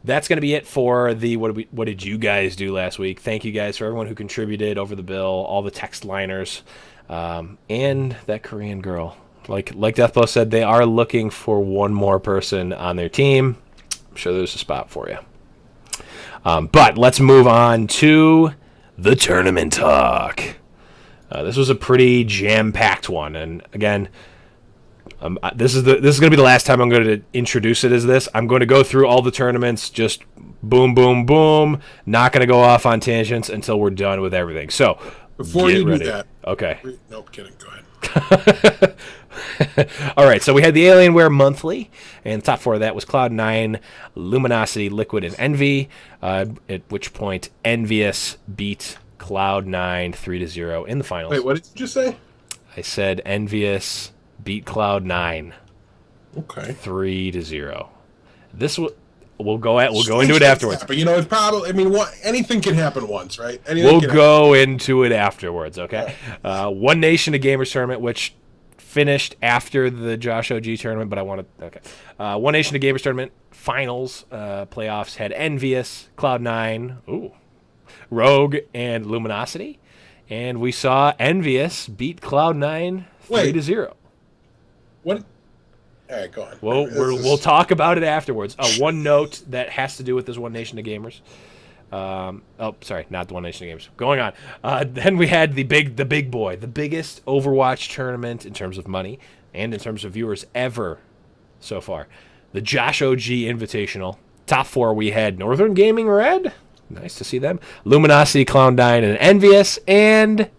that's going to be it for the what did you guys do last week? Thank you guys for everyone who contributed over the bill, all the text liners. And that Korean girl, like Deathblow said, they are looking for one more person on their team. I'm sure there's a spot for you. But let's move on to the tournament talk. This was a pretty jam-packed one, and again, this is going to be the last time I'm going to introduce it as this. I'm going to go through all the tournaments, just boom, boom, boom. Not going to go off on tangents until we're done with everything. So. Before you do that. Okay. Nope, kidding. Go ahead. All right, so we had the Alienware Monthly, and the top 4 of that was Cloud9, Luminosity, Liquid, and Envy, at which point Envious beat Cloud9 3-0 in the finals. Wait, what did you just say? I said Envious beat Cloud9 okay. 3-0. This was... We'll go into it afterwards. But it's probably. I mean, anything can happen once, right? We'll go into it afterwards. Okay. One Nation of Gamers tournament, which finished after the Josh OG tournament, but I want to. Okay. One Nation of Gamers tournament finals playoffs had Envious, Cloud9, Rogue, and Luminosity, and we saw Envious beat Cloud9 3-0. What? All right, go on. Well, we'll talk about it afterwards. One note that has to do with this One Nation of Gamers. Sorry, not the One Nation of Gamers. Going on. Then we had the big boy, the biggest Overwatch tournament in terms of money and in terms of viewers ever so far. The Josh OG Invitational. Top 4, we had Northern Gaming Red. Nice to see them. Luminosity, Cloud9, and Envious. And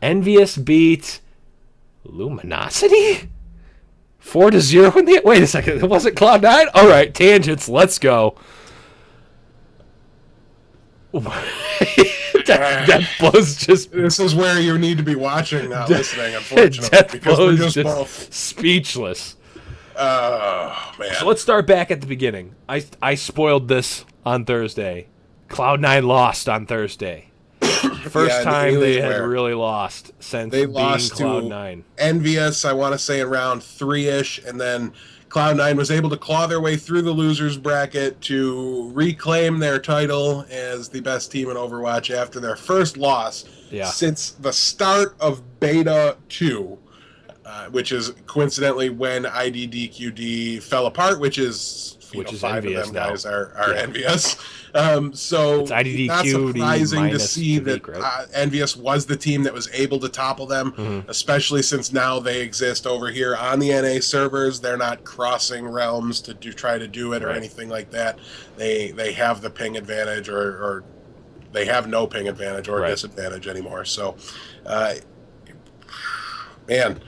Envious beat Luminosity 4-0 in the. Wait a second, it wasn't Cloud9. All right, tangents. Let's go. Death Flow's just. This is where you need to be watching, not listening, unfortunately. Death because we're Flow's just just both. speechless. Oh, man. So let's start back at the beginning. I spoiled this on Thursday. Cloud9 lost on Thursday. First time they had really lost since they being lost Cloud9. to Envious, I want to say around 3-ish, and then Cloud9 was able to claw their way through the losers bracket to reclaim their title as the best team in Overwatch after their first loss since the start of Beta 2, which is coincidentally when IDDQD fell apart, which is 5 envious of them now. Guys are envious. So it's IDDQD not surprising to see Kvik, that right? Envious was the team that was able to topple them, especially since now they exist over here on the NA servers. They're not crossing realms to try to do it or anything like that. They have the ping advantage or they have no ping advantage or disadvantage anymore. So, man.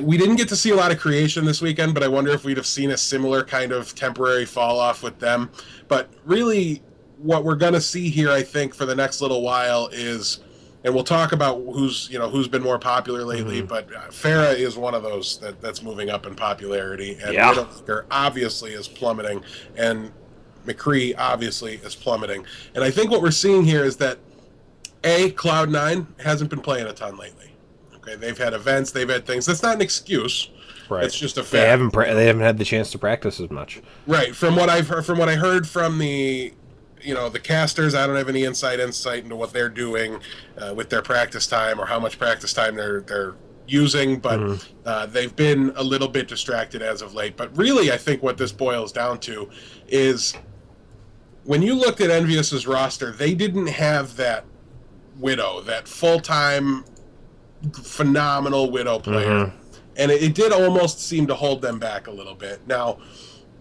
We didn't get to see a lot of creation this weekend, but I wonder if we'd have seen a similar kind of temporary fall off with them. But really, what we're going to see here, I think, for the next little while is, and we'll talk about who's been more popular lately, but Pharah is one of those that's moving up in popularity, and Widowmaker obviously is plummeting, and McCree obviously is plummeting. And I think what we're seeing here is that Cloud9 hasn't been playing a ton lately. They've had events, they've had things. That's not an excuse. Right. It's just a fact. They haven't had the chance to practice as much. Right. From what I heard from the the casters, I don't have any insight into what they're doing with their practice time or how much practice time they're using, but they've been a little bit distracted as of late. But really, I think what this boils down to is when you looked at Envious's roster, they didn't have that Widow, that full-time phenomenal Widow player, and it did almost seem to hold them back a little bit. Now,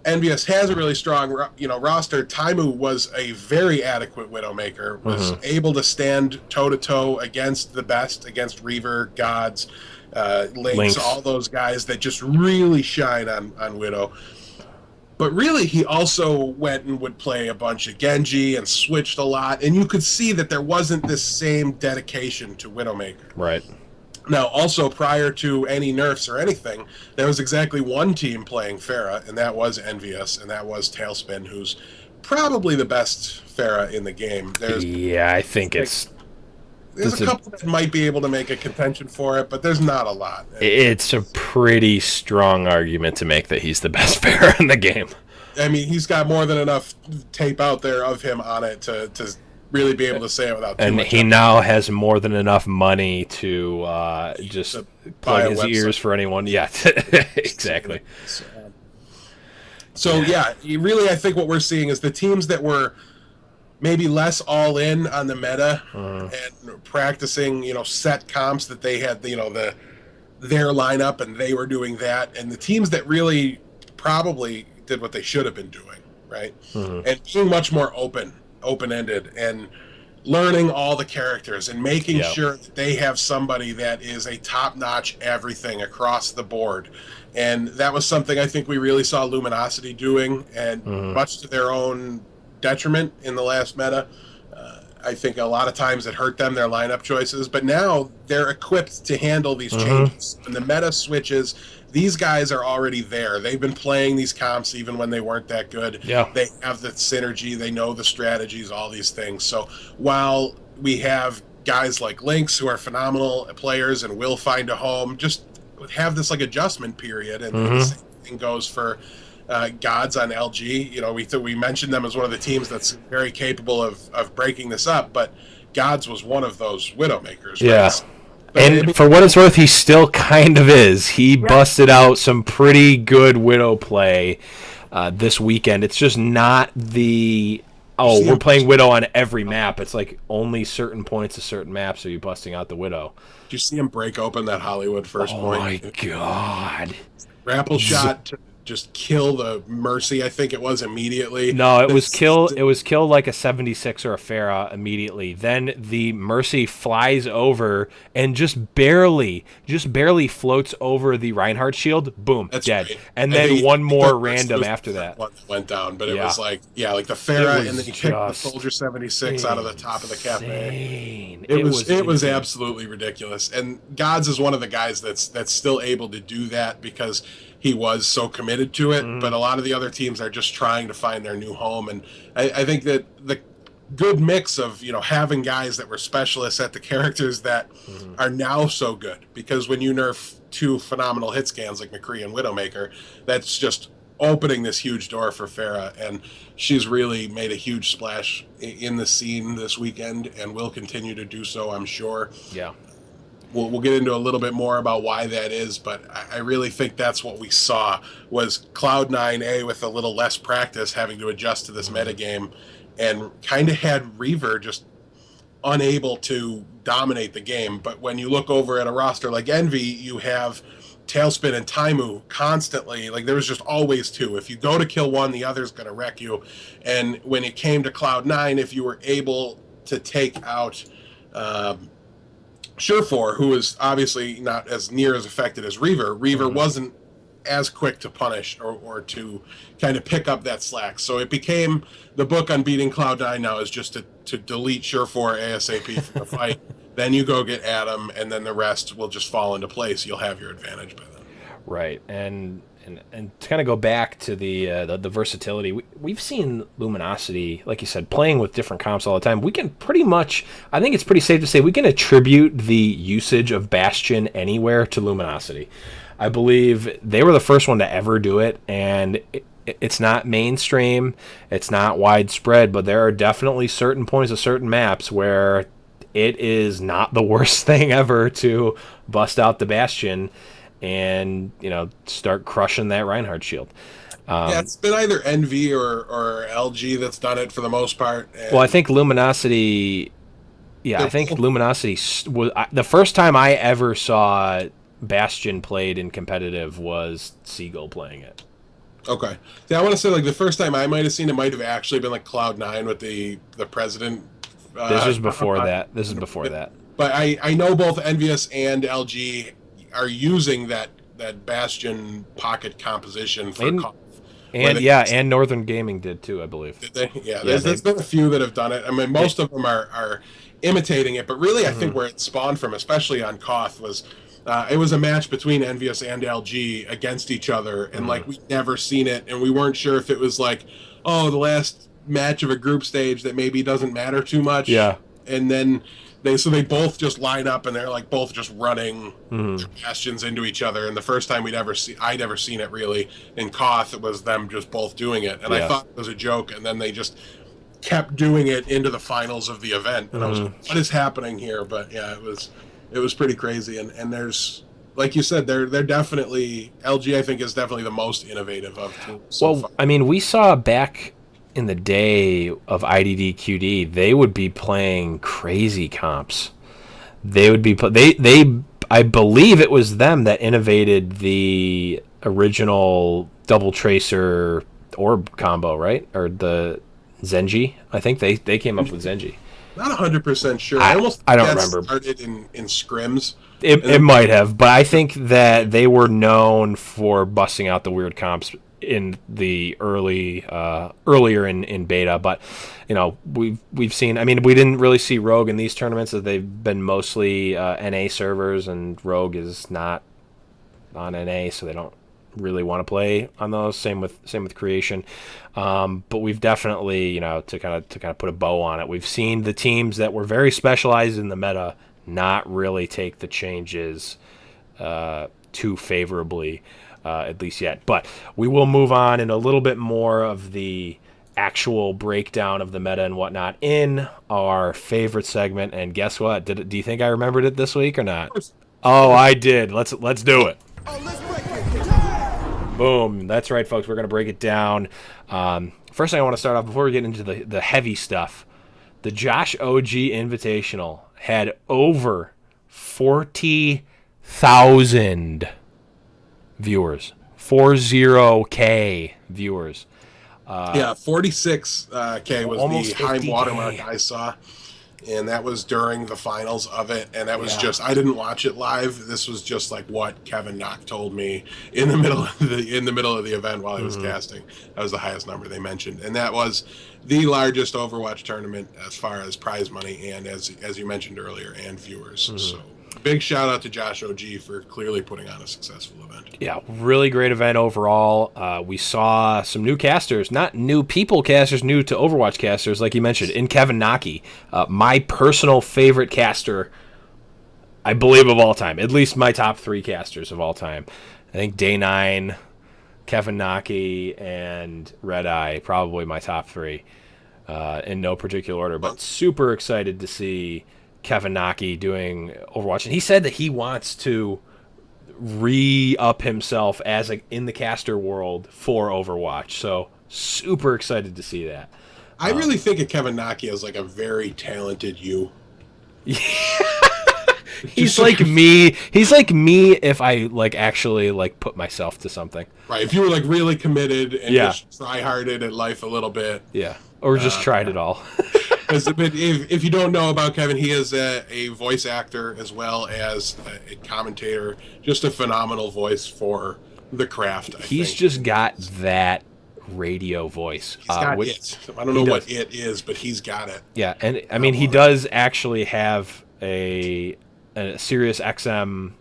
Envious has a really strong roster. Taimu was a very adequate Widowmaker, was able to stand toe-to-toe against the best, against Reaver, Gods, Lynx, all those guys that just really shine on Widow. But really, he also went and would play a bunch of Genji and switched a lot, and you could see that there wasn't this same dedication to Widowmaker. Right. Now, also, prior to any nerfs or anything, there was exactly one team playing Pharah, and that was Envious, and that was Tailspin, who's probably the best Pharah in the game. I think there's a couple that might be able to make a contention for it, but there's not a lot. It's a pretty strong argument to make that he's the best Pharah in the game. I mean, he's got more than enough tape out there of him on it to really be able to say it without too much. And he now has more than enough money to just plug his ears for anyone. Yeah, exactly. So really, I think what we're seeing is the teams that were maybe less all in on the meta and practicing, set comps that they had, their lineup and they were doing that, and the teams that really probably did what they should have been doing, right? And being much more open-ended and learning all the characters and making sure that they have somebody that is a top-notch everything across the board. And that was something I think we really saw Luminosity doing, and much to their own detriment in the last meta. I think a lot of times it hurt them, their lineup choices, but now they're equipped to handle these changes. When the meta switches, these guys are already there. They've been playing these comps even when they weren't that good. Yeah. They have the synergy, they know the strategies, all these things. So while we have guys like Lynx who are phenomenal players and will find a home, just have this adjustment period, and the same thing goes for Gods on LG. We mentioned them as one of the teams that's very capable of breaking this up, but Gods was one of those Widowmakers. Right? Yeah. But And for what it's worth, he still kind of is. He busted out some pretty good Widow play this weekend. It's just not the, we're playing Widow on every map. It's like only certain points of certain maps are you busting out the Widow. Did you see him break open that Hollywood first point? Oh, my God. Grapple shot just kill the Mercy. I think it was immediately. No, it was kill. It was kill like a 76 or a Farah immediately. Then the Mercy flies over and just barely floats over the Reinhardt shield. Boom, That's dead. right. And I then think one more the random was after the that. one that went down, but it Yeah. was like the Farah, It and then was he picked the just Soldier 76 out of the top of the cafe. insane. It was insane. absolutely ridiculous. And Gods is one of the guys that's still able to do that because he was so committed to it. But a lot of the other teams are just trying to find their new home. And I think that the good mix of having guys that were specialists at the characters that are now so good, because when you nerf two phenomenal hit scans like McCree and Widowmaker, that's just opening this huge door for Farah, and she's really made a huge splash in the scene this weekend and will continue to do so, I'm sure. Yeah. We'll get into a little bit more about why that is, but I really think that's what we saw was Cloud9 with a little less practice having to adjust to this metagame, and kind of had Reaver just unable to dominate the game. But when you look over at a roster like Envy, you have Tailspin and Taimu constantly. Like, there was just always two. If you go to kill one, the other's going to wreck you. And when it came to Cloud9, if you were able to take out Surefour, who was obviously not as near as affected as Reaver wasn't as quick to punish or to kind of pick up that slack. So it became the book on beating Cloud9 now is just to delete Surefour ASAP from the fight. Then you go get Adam, and then the rest will just fall into place. You'll have your advantage by then. Right, and to kind of go back to the versatility, we've seen Luminosity, like you said, playing with different comps all the time. We can pretty much, I think it's pretty safe to say, we can attribute the usage of Bastion anywhere to Luminosity. I believe they were the first one to ever do it, and it's not mainstream, it's not widespread, but there are definitely certain points of certain maps where it is not the worst thing ever to bust out the Bastion and start crushing that Reinhardt shield. Yeah, it's been either Envy or LG that's done it for the most part. Well, I think Luminosity. Yeah, I think Luminosity was the first time I ever saw Bastion played in competitive was Seagull playing it. Okay. Yeah, I want to say, like, the first time I might have seen it might have actually been like Cloud9 with the president. This is before that. This is before that. But I know both Envious and LG are using that Bastion pocket composition for and Northern Gaming did too, I believe. Did they? Yeah, there's been a few that have done it. I mean, most of them are imitating it, but really I think where it spawned from, especially on Koth, was it was a match between Envious and LG against each other, and like, we'd never seen it, and we weren't sure if it was like, the last match of a group stage that maybe doesn't matter too much. Yeah. And then they both just line up, and they're like both just running Bastions into each other. And the first time I'd ever seen it really in Koth, it was them just both doing it, and I thought it was a joke, and then they just kept doing it into the finals of the event, and I was like, what is happening here? But yeah, it was pretty crazy, and there's, like you said, they're definitely, LG I think is definitely the most innovative of teams so far. I mean, we saw back in the day of IDD QD, they would be playing crazy comps. They would be I believe it was them that innovated the original double tracer orb combo, right? Or the Zenji. I think they came up with Zenji. Not 100% sure. I don't remember. Started in scrims. It might have, but I think that they were known for busting out the weird comps in the earlier in beta. But we've seen, I mean, we didn't really see Rogue in these tournaments, as they've been mostly NA servers, and Rogue is not on NA, so they don't really want to play on those. Same with Creation. But we've definitely, to kind of put a bow on it, we've seen the teams that were very specialized in the meta not really take the changes too favorably, at least yet. But we will move on in a little bit more of the actual breakdown of the meta and whatnot in our favorite segment. And guess what? Do you think I remembered it this week or not? Oh, I did. Let's do it. Boom. That's right, folks. We're going to break it down. First thing I want to start off, before we get into the heavy stuff, the Josh OG Invitational had over 40,000 viewers. 40K viewers. Yeah, 46K was Almost the high 50K. watermark I saw, and that was during the finals of it. And that was Yeah. just, I didn't watch it live. This was just like what Kevin Knock told me in the middle of the event while he was casting. That was the highest number they mentioned, and that was the largest Overwatch tournament as far as prize money and as you mentioned earlier, and viewers. So big shout out to Josh OG for clearly putting on a successful event. Yeah, really great event overall. We saw some new casters, not new people casters, new to Overwatch casters, like you mentioned, in Kevin Naki. My personal favorite caster, I believe, of all time. At least my top 3 casters of all time. I think Day 9, Kevin Naki, and Red Eye, probably my top 3 in no particular order. But super excited to see Kevin Naki doing Overwatch. And he said that he wants to re-up himself as in the caster world for Overwatch. So super excited to see that. I really think of Kevin Naki as like a very talented you. He's like me. He's like me if I like actually like put myself to something. Right. If you were like really committed and Yeah. just try-hearded at life a little bit. Yeah. Or just tried it all. If you don't know about Kevin, he is a voice actor as well as a commentator. Just a phenomenal voice for the craft. He's just got that radio voice. He's got it. I don't know what it is, but he's got it. Yeah, and I mean he does actually have a Sirius XM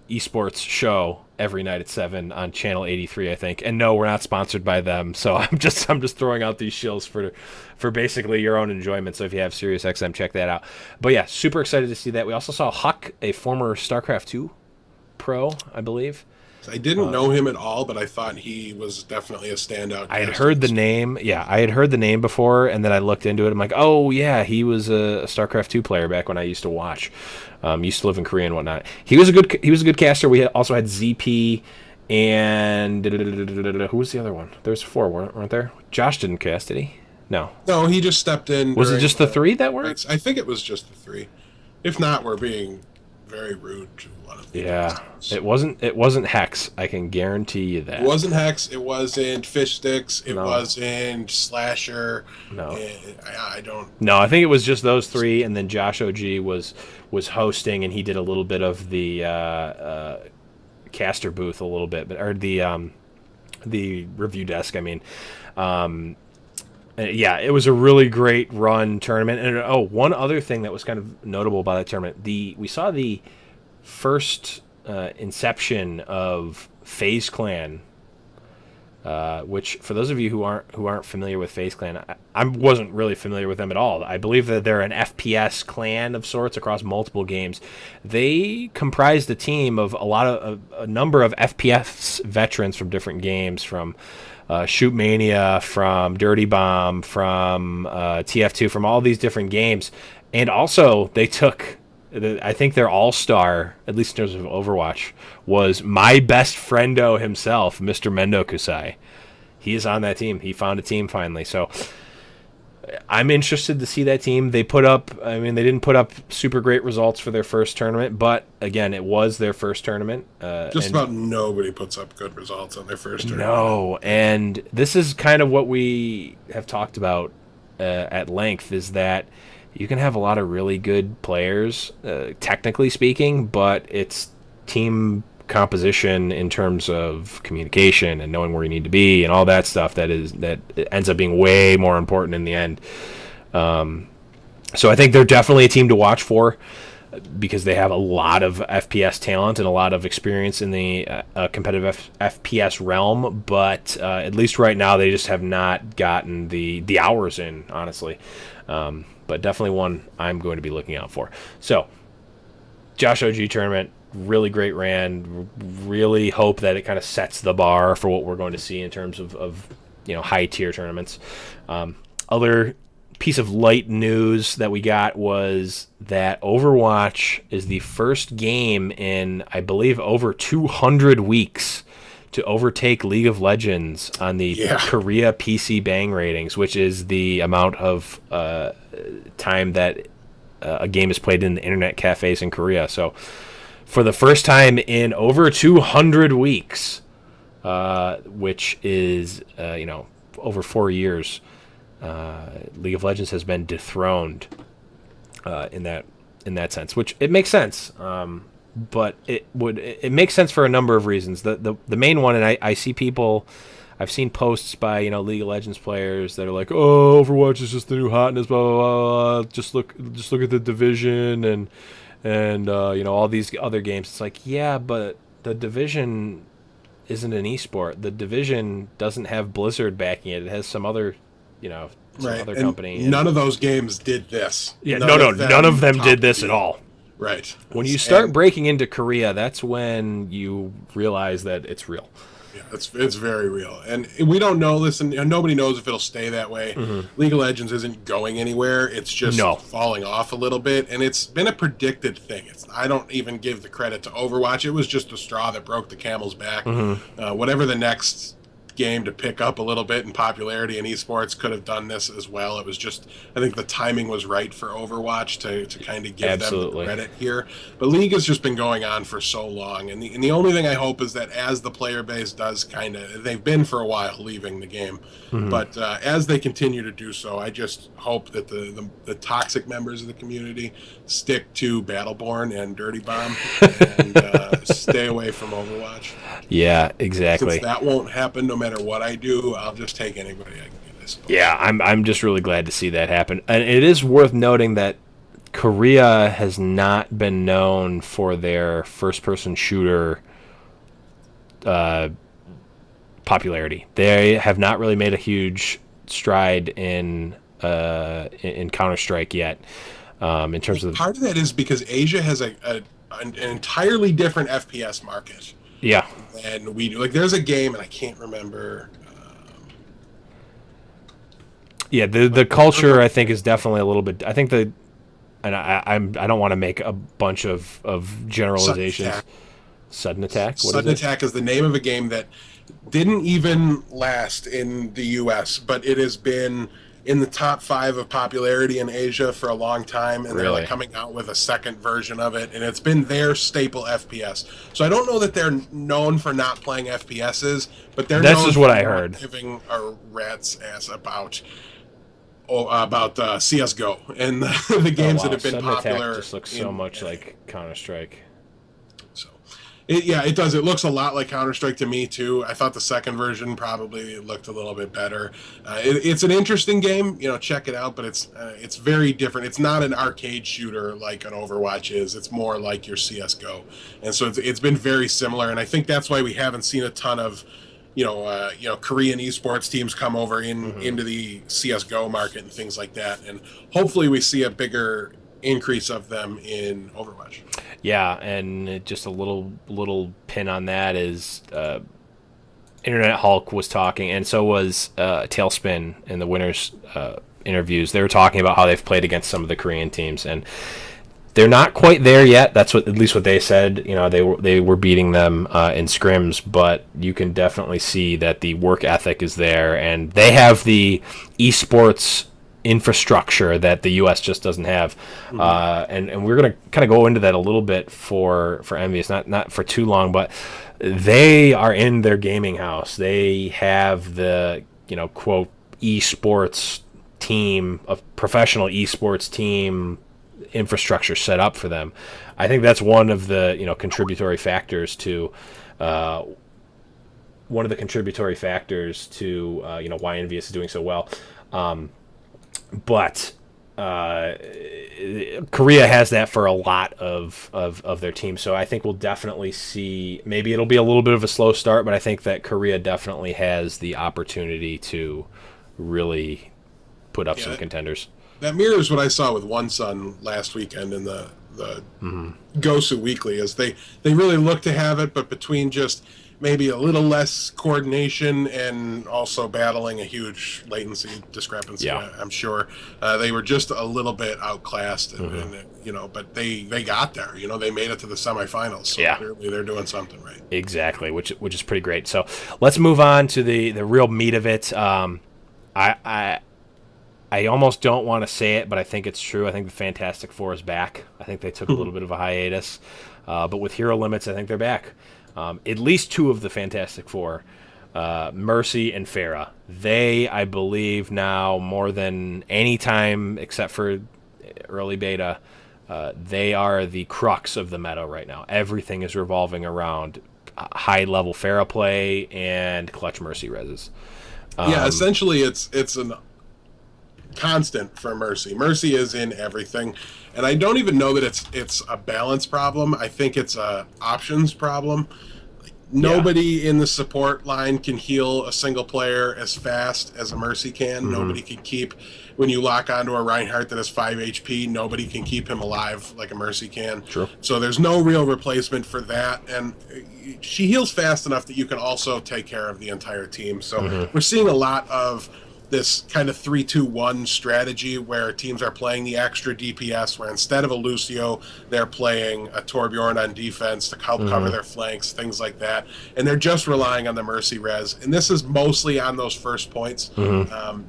esports show every night at 7 on channel 83, I think. And no, we're not sponsored by them, so I'm just throwing out these shills for basically your own enjoyment. So if you have Sirius XM, check that out. But yeah, super excited to see that. We also saw Huck, a former StarCraft 2 pro, I believe. I didn't know him at all, but I thought he was definitely a standout. I had heard the name. Yeah, I had heard the name before, and then I looked into it. I'm like, oh, yeah, he was a StarCraft 2 player back when I used to watch. Used to live in Korea and whatnot. He was a good caster. We also had ZP and who was the other one? There's 4, weren't there? Josh didn't cast, did he? No. No, he just stepped in. Was it just the 3 that were? I think it was just the 3. If not, we're being very rude to one of the guys. It wasn't Hex. I can guarantee you that. It wasn't Hex. It wasn't Fish Sticks. It wasn't Slasher. No. I don't. No, I think it was just those 3, and then Josh OG was hosting, and he did a little bit of the caster booth a little bit, or the review desk. I mean, yeah, it was a really great run tournament. And one other thing that was kind of notable about that tournament, we saw the first inception of FaZe Clan, which for those of you who aren't familiar with FaZe Clan, I wasn't really familiar with them at all. I believe that they're an FPS clan of sorts across multiple games. They comprised a team of a number of FPS veterans from different games, from Shoot Mania, from Dirty Bomb, from TF2, from all these different games. And also, they took, I think their all-star, at least in terms of Overwatch, was my best friendo himself, Mr. Mendo Kusai. He is on that team. He found a team finally. So I'm interested to see that team. They didn't put up super great results for their first tournament, but again, it was their first tournament. Just about nobody puts up good results on their first tournament. No, and this is kind of what we have talked about at length, is that you can have a lot of really good players, technically speaking, but it's team composition in terms of communication and knowing where you need to be and all that stuff that ends up being way more important in the end. So I think they're definitely a team to watch for, because they have a lot of FPS talent and a lot of experience in the competitive FPS realm, but at least right now they just have not gotten the hours in, honestly. But definitely one I'm going to be looking out for. So, Josh OG tournament, really great ran. Really hope that it kind of sets the bar for what we're going to see in terms of high tier tournaments. Other piece of light news that we got was that Overwatch is the first game in, I believe, over 200 weeks to overtake League of Legends on the Korea PC Bang ratings, which is the amount of time that a game is played in the internet cafes in Korea. So for the first time in over 200 weeks, which is over 4 years, League of Legends has been dethroned in that sense, which it makes sense. But it makes sense for a number of reasons. The main one, and I see people, I've seen posts by League of Legends players that are like, "Oh, Overwatch is just the new hotness, blah blah blah. Just look at the Division and all these other games." It's like, yeah, but the Division isn't an esport. The Division doesn't have Blizzard backing it. It has some other, other and company. None of those games did this. Yeah, none of them did this at all. Right. When you start breaking into Korea, that's when you realize that it's real. Yeah, it's very real, and we don't know this, and nobody knows if it'll stay that way. League of Legends isn't going anywhere; it's just falling off a little bit, and it's been a predicted thing. I don't even give the credit to Overwatch; it was just the straw that broke the camel's back. Whatever the next game to pick up a little bit in popularity in esports could have done this as well. It was just, I think the timing was right for Overwatch to kind of give them the credit here. But League has just been going on for so long, and the only thing I hope is that as the player base does they've been for a while leaving the game, but as they continue to do so, I just hope that the toxic members of the community stick to Battleborn and Dirty Bomb and stay away from Overwatch. Yeah, exactly. Since that won't happen no matter what I do, I'll just take anybody I can get, I suppose. Yeah, I'm just really glad to see that happen. And it is worth noting that Korea has not been known for their first-person shooter popularity. They have not really made a huge stride in Counter-Strike yet. In terms of part of that is because Asia has an entirely different FPS market. Yeah. And we do. Like, there's a game, and I can't remember. Yeah, the culture, I think, is definitely a little bit. I think and I don't want to make a bunch of generalizations. Sudden Attack. Sudden Attack is the name of a game that didn't even last in the U.S., but it has been in the top 5 of popularity in Asia for a long time, and they're like coming out with a second version of it, and it's been their staple FPS. So I don't know that they're known for not playing FPSs, but they're this known is what for I heard. Giving a rat's ass about CS:GO and the games that have been Sudden popular. Attack just looks so much like Counter-Strike. It does. It looks a lot like Counter-Strike to me, too. I thought the second version probably looked a little bit better. It's an interesting game. Check it out, but it's very different. It's not an arcade shooter like an Overwatch is. It's more like your CS:GO. And so it's been very similar, and I think that's why we haven't seen a ton of Korean esports teams come over into the CS:GO market and things like that. And hopefully we see a bigger increase of them in Overwatch. Yeah, and just a little pin on that is Internet Hulk was talking, and so was Tailspin in the winners interviews. They were talking about how they've played against some of the Korean teams, and they're not quite there yet. That's at least what they said. They were beating them in scrims, but you can definitely see that the work ethic is there, and they have the esports infrastructure that the U.S. just doesn't have. And we're going to kind of go into that a little bit for Envious, not for too long, but they are in their gaming house. They have the quote esports team, a professional esports team infrastructure set up for them. I think that's one of the contributory factors to why Envious is doing so well. But Korea has that for a lot of their team. So I think we'll definitely see, maybe it'll be a little bit of a slow start, but I think that Korea definitely has the opportunity to really put up some contenders. That mirrors what I saw with OneSun last weekend in the Gosu Weekly, is they really look to have it, but between just maybe a little less coordination and also battling a huge latency discrepancy, I'm sure they were just a little bit outclassed, and but they got there. They made it to the semifinals, so clearly they're doing something right. Exactly, which is pretty great. So let's move on to the real meat of it. I almost don't want to say it, but I think it's true. I think the Fantastic Four is back. I think they took a little bit of a hiatus, but with Hero Limits, I think they're back. At least two of the Fantastic Four, Mercy and Farah. They, I believe, now more than any time except for early beta, they are the crux of the meta right now. Everything is revolving around high level Farah play and clutch Mercy reses. Yeah, essentially it's an constant for Mercy. Mercy is in everything, and I don't even know that it's a balance problem. I think it's a options problem. Nobody in the support line can heal a single player as fast as a Mercy can. Mm-hmm. Nobody can keep, when you lock onto a Reinhardt that has 5 HP, nobody can keep him alive like a Mercy can. True. So there's no real replacement for that. And she heals fast enough that you can also take care of the entire team. So we're seeing a lot of this kind of 3-2-1 strategy where teams are playing the extra DPS, where instead of a Lucio, they're playing a Torbjorn on defense to help cover their flanks, things like that. And they're just relying on the Mercy res. And this is mostly on those first points.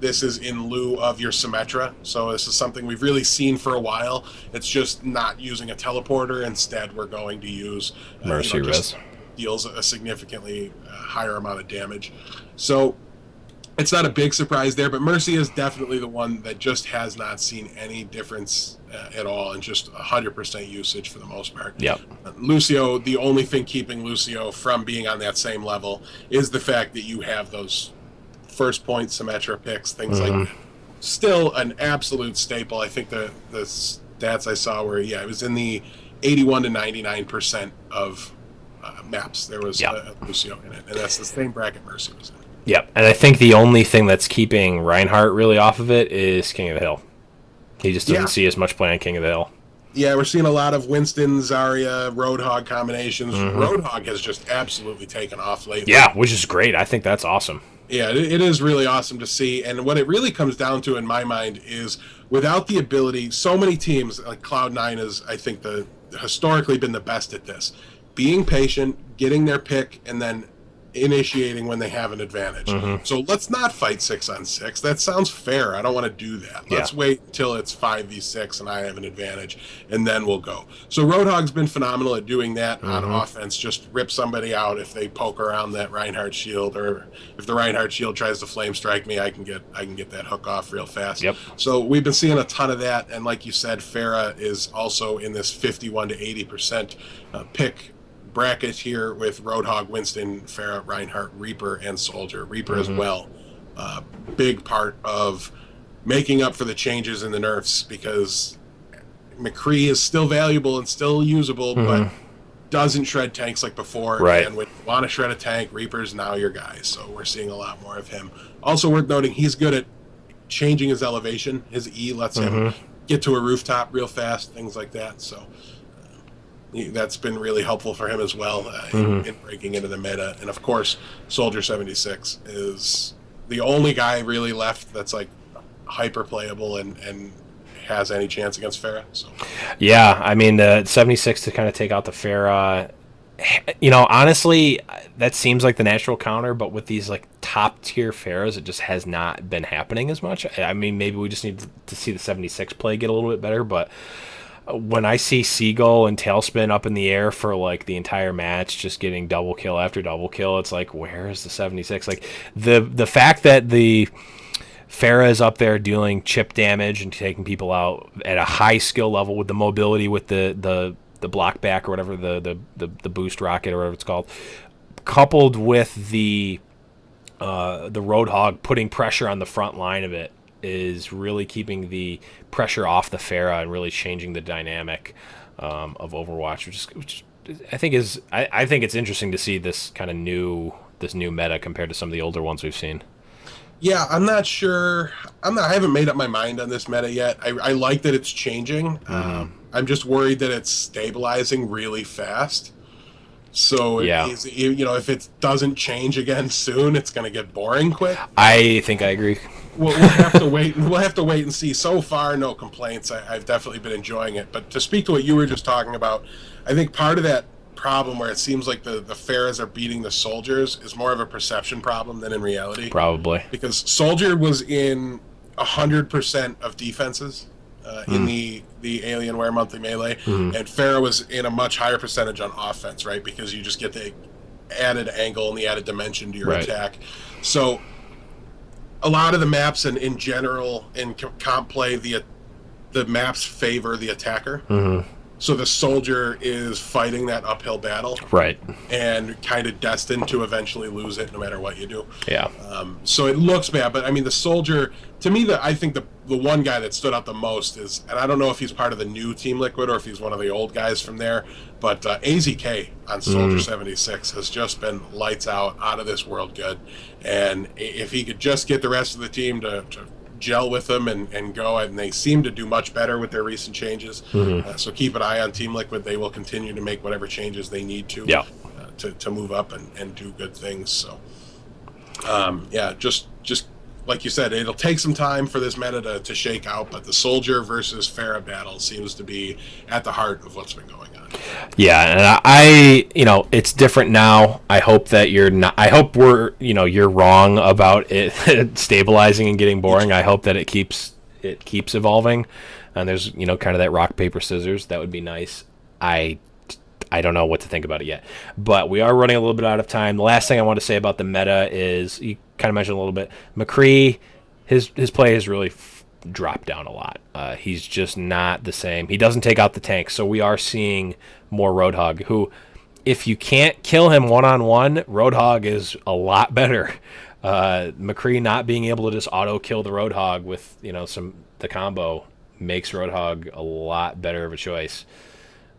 This is in lieu of your Symmetra. So this is something we've really seen for a while. It's just not using a teleporter. Instead, we're going to use Mercy res. Deals a significantly higher amount of damage. So it's not a big surprise there, but Mercy is definitely the one that just has not seen any difference at all, and just 100% usage for the most part. Yep. Lucio, the only thing keeping Lucio from being on that same level is the fact that you have those first point Symmetra picks, things like that. Still an absolute staple. I think the stats I saw were, it was in the 81 to 99% of maps. There was Lucio in it, and that's the same bracket Mercy was in. Yep, and I think the only thing that's keeping Reinhardt really off of it is King of the Hill. He just doesn't see as much play on King of the Hill. Yeah, we're seeing a lot of Winston, Zarya, Roadhog combinations. Roadhog has just absolutely taken off lately. Yeah, which is great. I think that's awesome. Yeah, it is really awesome to see. And what it really comes down to, in my mind, is without the ability, so many teams, like Cloud9 is, I think, historically been the best at this. Being patient, getting their pick, and then initiating when they have an advantage. So let's not fight 6-on-6. That sounds fair. I don't want to do that. Let's wait until it's 5v6 and I have an advantage, and then we'll go. So Roadhog's been phenomenal at doing that on offense. Just rip somebody out if they poke around that Reinhardt shield, or if the Reinhardt shield tries to flame strike me, I can get that hook off real fast. Yep. So we've been seeing a ton of that, and like you said, Farah is also in this 51 to 80% pick bracket here with Roadhog, Winston, Farah, Reinhardt, Reaper, and Soldier. Reaper as well. Big part of making up for the changes in the nerfs, because McCree is still valuable and still usable, but doesn't shred tanks like before. Right. And when you want to shred a tank, Reaper's now your guy. So we're seeing a lot more of him. Also worth noting, he's good at changing his elevation. His E lets him get to a rooftop real fast, things like that. So that's been really helpful for him as well in breaking into the meta. And of course, Soldier 76 is the only guy really left that's like hyper playable and has any chance against Farah. So yeah, I mean, the 76 to kind of take out the Farah, honestly, that seems like the natural counter, but with these like top tier Farahs, it just has not been happening as much. I mean, maybe we just need to see the 76 play get a little bit better, but when I see Seagull and Tailspin up in the air for like the entire match, just getting double kill after double kill, it's like, where is the 76? Like the fact that the Farah is up there dealing chip damage and taking people out at a high skill level with the mobility, with the block back or whatever, the boost rocket or whatever it's called, coupled with the Roadhog putting pressure on the front line of it, is really keeping the pressure off the Farah and really changing the dynamic of Overwatch, which I think it's interesting to see this kind of new meta compared to some of the older ones we've seen. Yeah, I'm not sure. I haven't made up my mind on this meta yet. I like that it's changing. I'm just worried that it's stabilizing really fast. So if it doesn't change again soon, it's going to get boring quick. I think I agree. We'll have to wait. We'll have to wait and see. So far, no complaints. I've definitely been enjoying it. But to speak to what you were just talking about, I think part of that problem where it seems like the Farahs are beating the Soldiers is more of a perception problem than in reality. Probably. Because Soldier was in 100% of defenses in the Alienware monthly melee, and Farah was in a much higher percentage on offense, right? Because you just get to added angle and the added dimension to your Right. attack. So a lot of the maps in general in comp play, the maps favor the attacker. Mm-hmm. So the soldier is fighting that uphill battle, Right. and kind of destined to eventually lose it no matter what you do. Yeah. So it looks bad, but I mean the soldier, to me, I think the one guy that stood out the most is, and I don't know if he's part of the new Team Liquid or if he's one of the old guys from there, but AZK on Soldier 76 has just been lights out of this world good. And if he could just get the rest of the team to gel with them and go, and they seem to do much better with their recent changes. So keep an eye on Team Liquid. They will continue to make whatever changes they need to to move up and do good things. So just like you said, it'll take some time for this meta to shake out, but the Soldier versus Pharah battle seems to be at the heart of what's been going on. Yeah, and I it's different now. I hope that you're not. I hope you're wrong about it stabilizing and getting boring. I hope that it keeps evolving, and there's kind of that rock paper scissors. That would be nice. I don't know what to think about it yet, but we are running a little bit out of time. The last thing I want to say about the meta is, you kind of mentioned a little bit, McCree, his play has really dropped down a lot. He's just not the same. He doesn't take out the tank, so we are seeing more Roadhog, who, if you can't kill him one-on-one, Roadhog is a lot better. McCree not being able to just auto-kill the Roadhog with the combo makes Roadhog a lot better of a choice.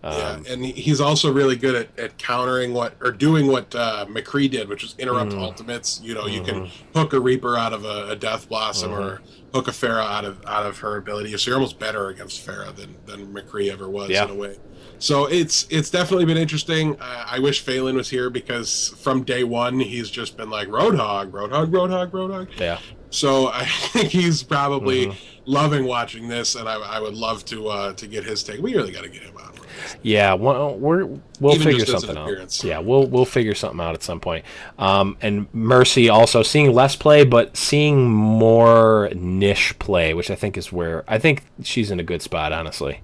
And he's also really good at countering doing what McCree did, which was interrupt ultimates. You can hook a Reaper out of a Death Blossom or hook a Pharah out of her ability. So you're almost better against Pharah than McCree ever was in a way. So it's definitely been interesting. I wish Phelan was here, because from day one he's just been like Roadhog. Yeah. So I think he's probably loving watching this, and I would love to get his take. We really got to get him on. Yeah, we'll Even figure just as something an out. appearance. Yeah, we'll figure something out at some point. And Mercy also seeing less play, but seeing more niche play, which I think is where I think she's in a good spot, honestly.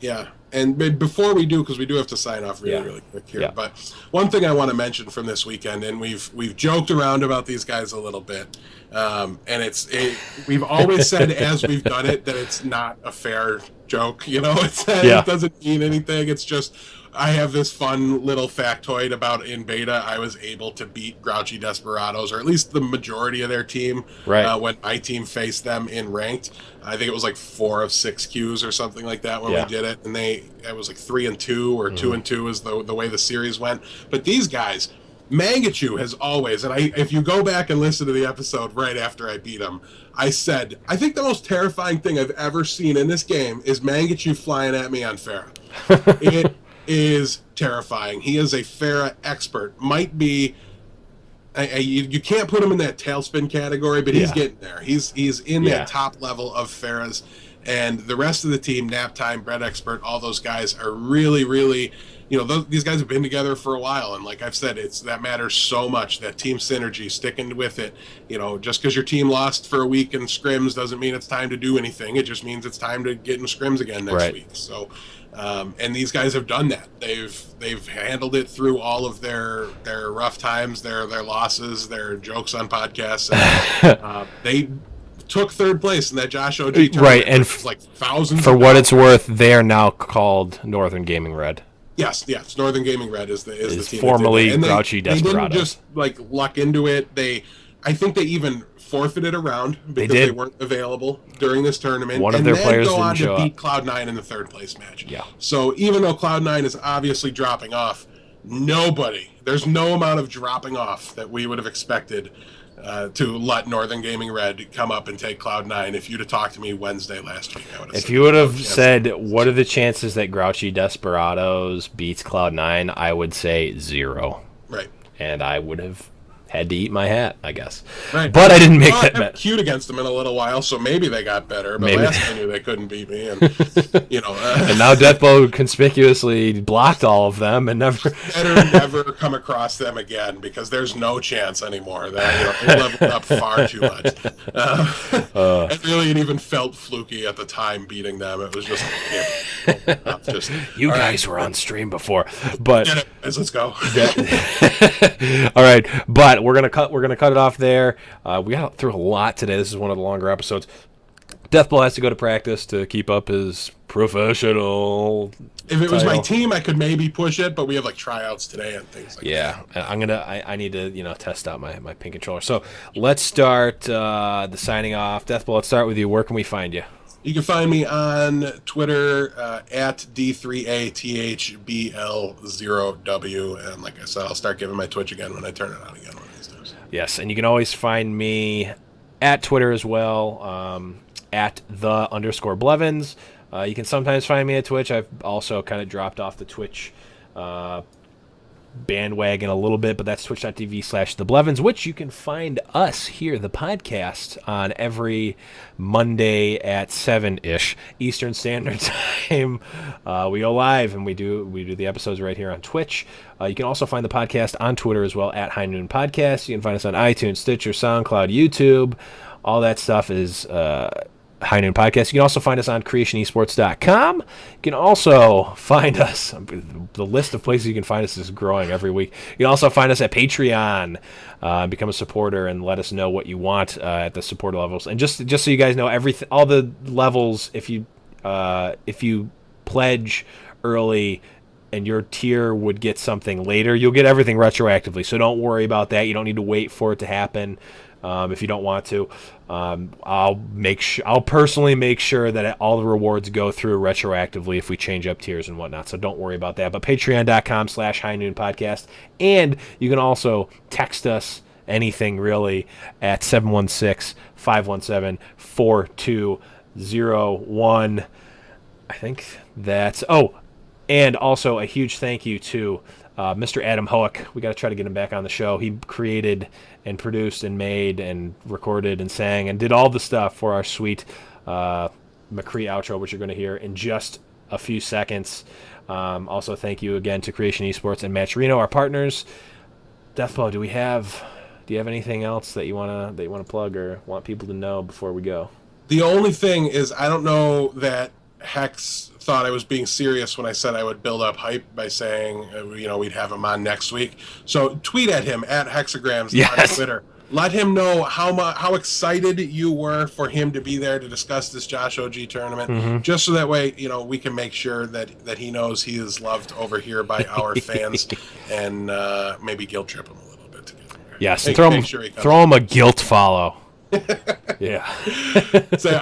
Yeah. And before we do, because we do have to sign off really quick here, but one thing I want to mention from this weekend, and we've joked around about these guys a little bit, and we've always said as we've done it that it's not a fair joke, it doesn't mean anything. It's just, I have this fun little factoid about in beta, I was able to beat Grouchy Desperados, or at least the majority of their team, when my team faced them in ranked. I think it was like 4 of 6 Qs or something like that when we did it, and it was like 3-2 or 2-2 is the way the series went. But these guys, Mangachu has always, and if you go back and listen to the episode right after I beat him, I said, I think the most terrifying thing I've ever seen in this game is Mangachu flying at me on Pharah. It is terrifying. He is a Pharah expert. Might be, you can't put him in that tailspin category, but he's getting there. He's in that top level of Pharahs, and the rest of the team, Naptime, Bread Expert, all those guys are really, really, these guys have been together for a while, and like I've said, that matters so much, that team synergy, sticking with it. Just because your team lost for a week in scrims doesn't mean it's time to do anything. It just means it's time to get in scrims again next week. So, and these guys have done that. They've handled it through all of their rough times, their losses, their jokes on podcasts. And, they took third place in that Josh OG tournament. Right, and like thousands. For what it's worth, they are now called Northern Gaming Red. Yes, Northern Gaming Red is the team formerly Grouchy Desperados. They didn't just luck into it. I think they even forfeited a round because they weren't available during this tournament. One of their players didn't show up. Beat Cloud9 in the third place match. Yeah. So even though Cloud9 is obviously dropping off, there's no amount of dropping off that we would have expected to let Northern Gaming Red come up and take Cloud9. If you'd have talked to me Wednesday last week, I would have said. If you would have said, what are the chances that Grouchy Desperados beats Cloud9, I would say 0. Right. And I would have had to eat my hat, I guess. Right. But I didn't make I that haven't bet. queued against them in a little while, so maybe they got better. But Maybe. last I knew they couldn't beat me, and And now Deathblow conspicuously blocked all of them and never. better never come across them again because there's no chance anymore. That they leveled up far too much. It really even felt fluky at the time beating them. It was just, just You guys were on stream before, but let's go. all right. But we're gonna cut it off there. We got through a lot today. This is one of the longer episodes. Deathblow has to go to practice to keep up his professional. If it was my title. team, I could maybe push it, but we have like tryouts today and things like that. Yeah, I need to test out my pin controller. So let's start the signing off. Deathblow, let's start with you. Where can we find you? You can find me on Twitter at D3ATHBL0W, and like I said, I'll start giving my Twitch again when I turn it on again one of these days. Yes, and you can always find me at Twitter as well, at @the_Blevins. You can sometimes find me at Twitch. I've also kind of dropped off the Twitch bandwagon a little bit, but that's twitch.tv/theblevins, which you can find us here, the podcast, on every Monday at 7-ish Eastern Standard Time. We go live and we do the episodes right here on Twitch. You can also find the podcast on Twitter as well, at High Noon Podcast. You can find us on iTunes, Stitcher, SoundCloud, YouTube. All that stuff is High Noon Podcast. You can also find us on creationesports.com. You can also find us, the list of places you can find us is growing every week. You can also find us at Patreon. Become a supporter and let us know what you want at the supporter levels. And just so you guys know, all the levels, if you pledge early and your tier would get something later, you'll get everything retroactively. So don't worry about that. You don't need to wait for it to happen. If you don't want to, I'll personally make sure that all the rewards go through retroactively if we change up tiers and whatnot. So don't worry about that. But patreon.com/High Noon Podcast. And you can also text us anything really at 716-517-4201. I think that's... Oh, and also a huge thank you to Mr. Adam Hoek. We got to try to get him back on the show. He created and produced and made and recorded and sang and did all the stuff for our sweet McCree outro, which you're going to hear in just a few seconds. Also, thank you again to Creation Esports and Matt Chirino, our partners. Deathblow, do you have anything else that you wanna plug or want people to know before we go? The only thing is, I don't know that Hex thought I was being serious when I said I would build up hype by saying, we'd have him on next week. So tweet at him at Hexagrams on Twitter. Let him know how excited you were for him to be there to discuss this Josh OG tournament, just so that way, we can make sure that he knows he is loved over here by our fans, and maybe guilt trip him a little bit to get him there. Yes, throw him a guilt follow. Yeah. Say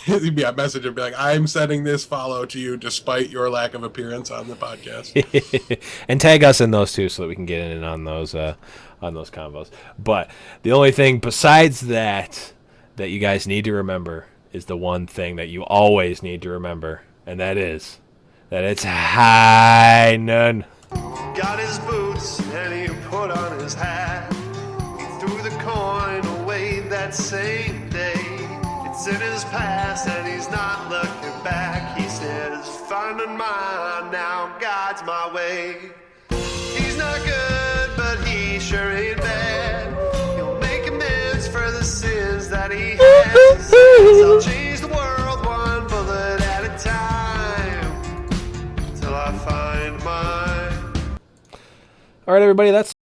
he'd be a message and be like, I'm sending this follow to you despite your lack of appearance on the podcast. And tag us in those too so that we can get in on those combos. But the only thing besides that you guys need to remember is the one thing that you always need to remember, and that is that it's High Noon. Got his boots and he put on his hat. He threw the coin away that same day. It's in his past and he's not looking back. He says, finding mine now, God's my way. He's not good, but he sure ain't bad. He'll make amends for the sins that he has. I'll change the world one bullet at a time till I find mine. All right, everybody, that's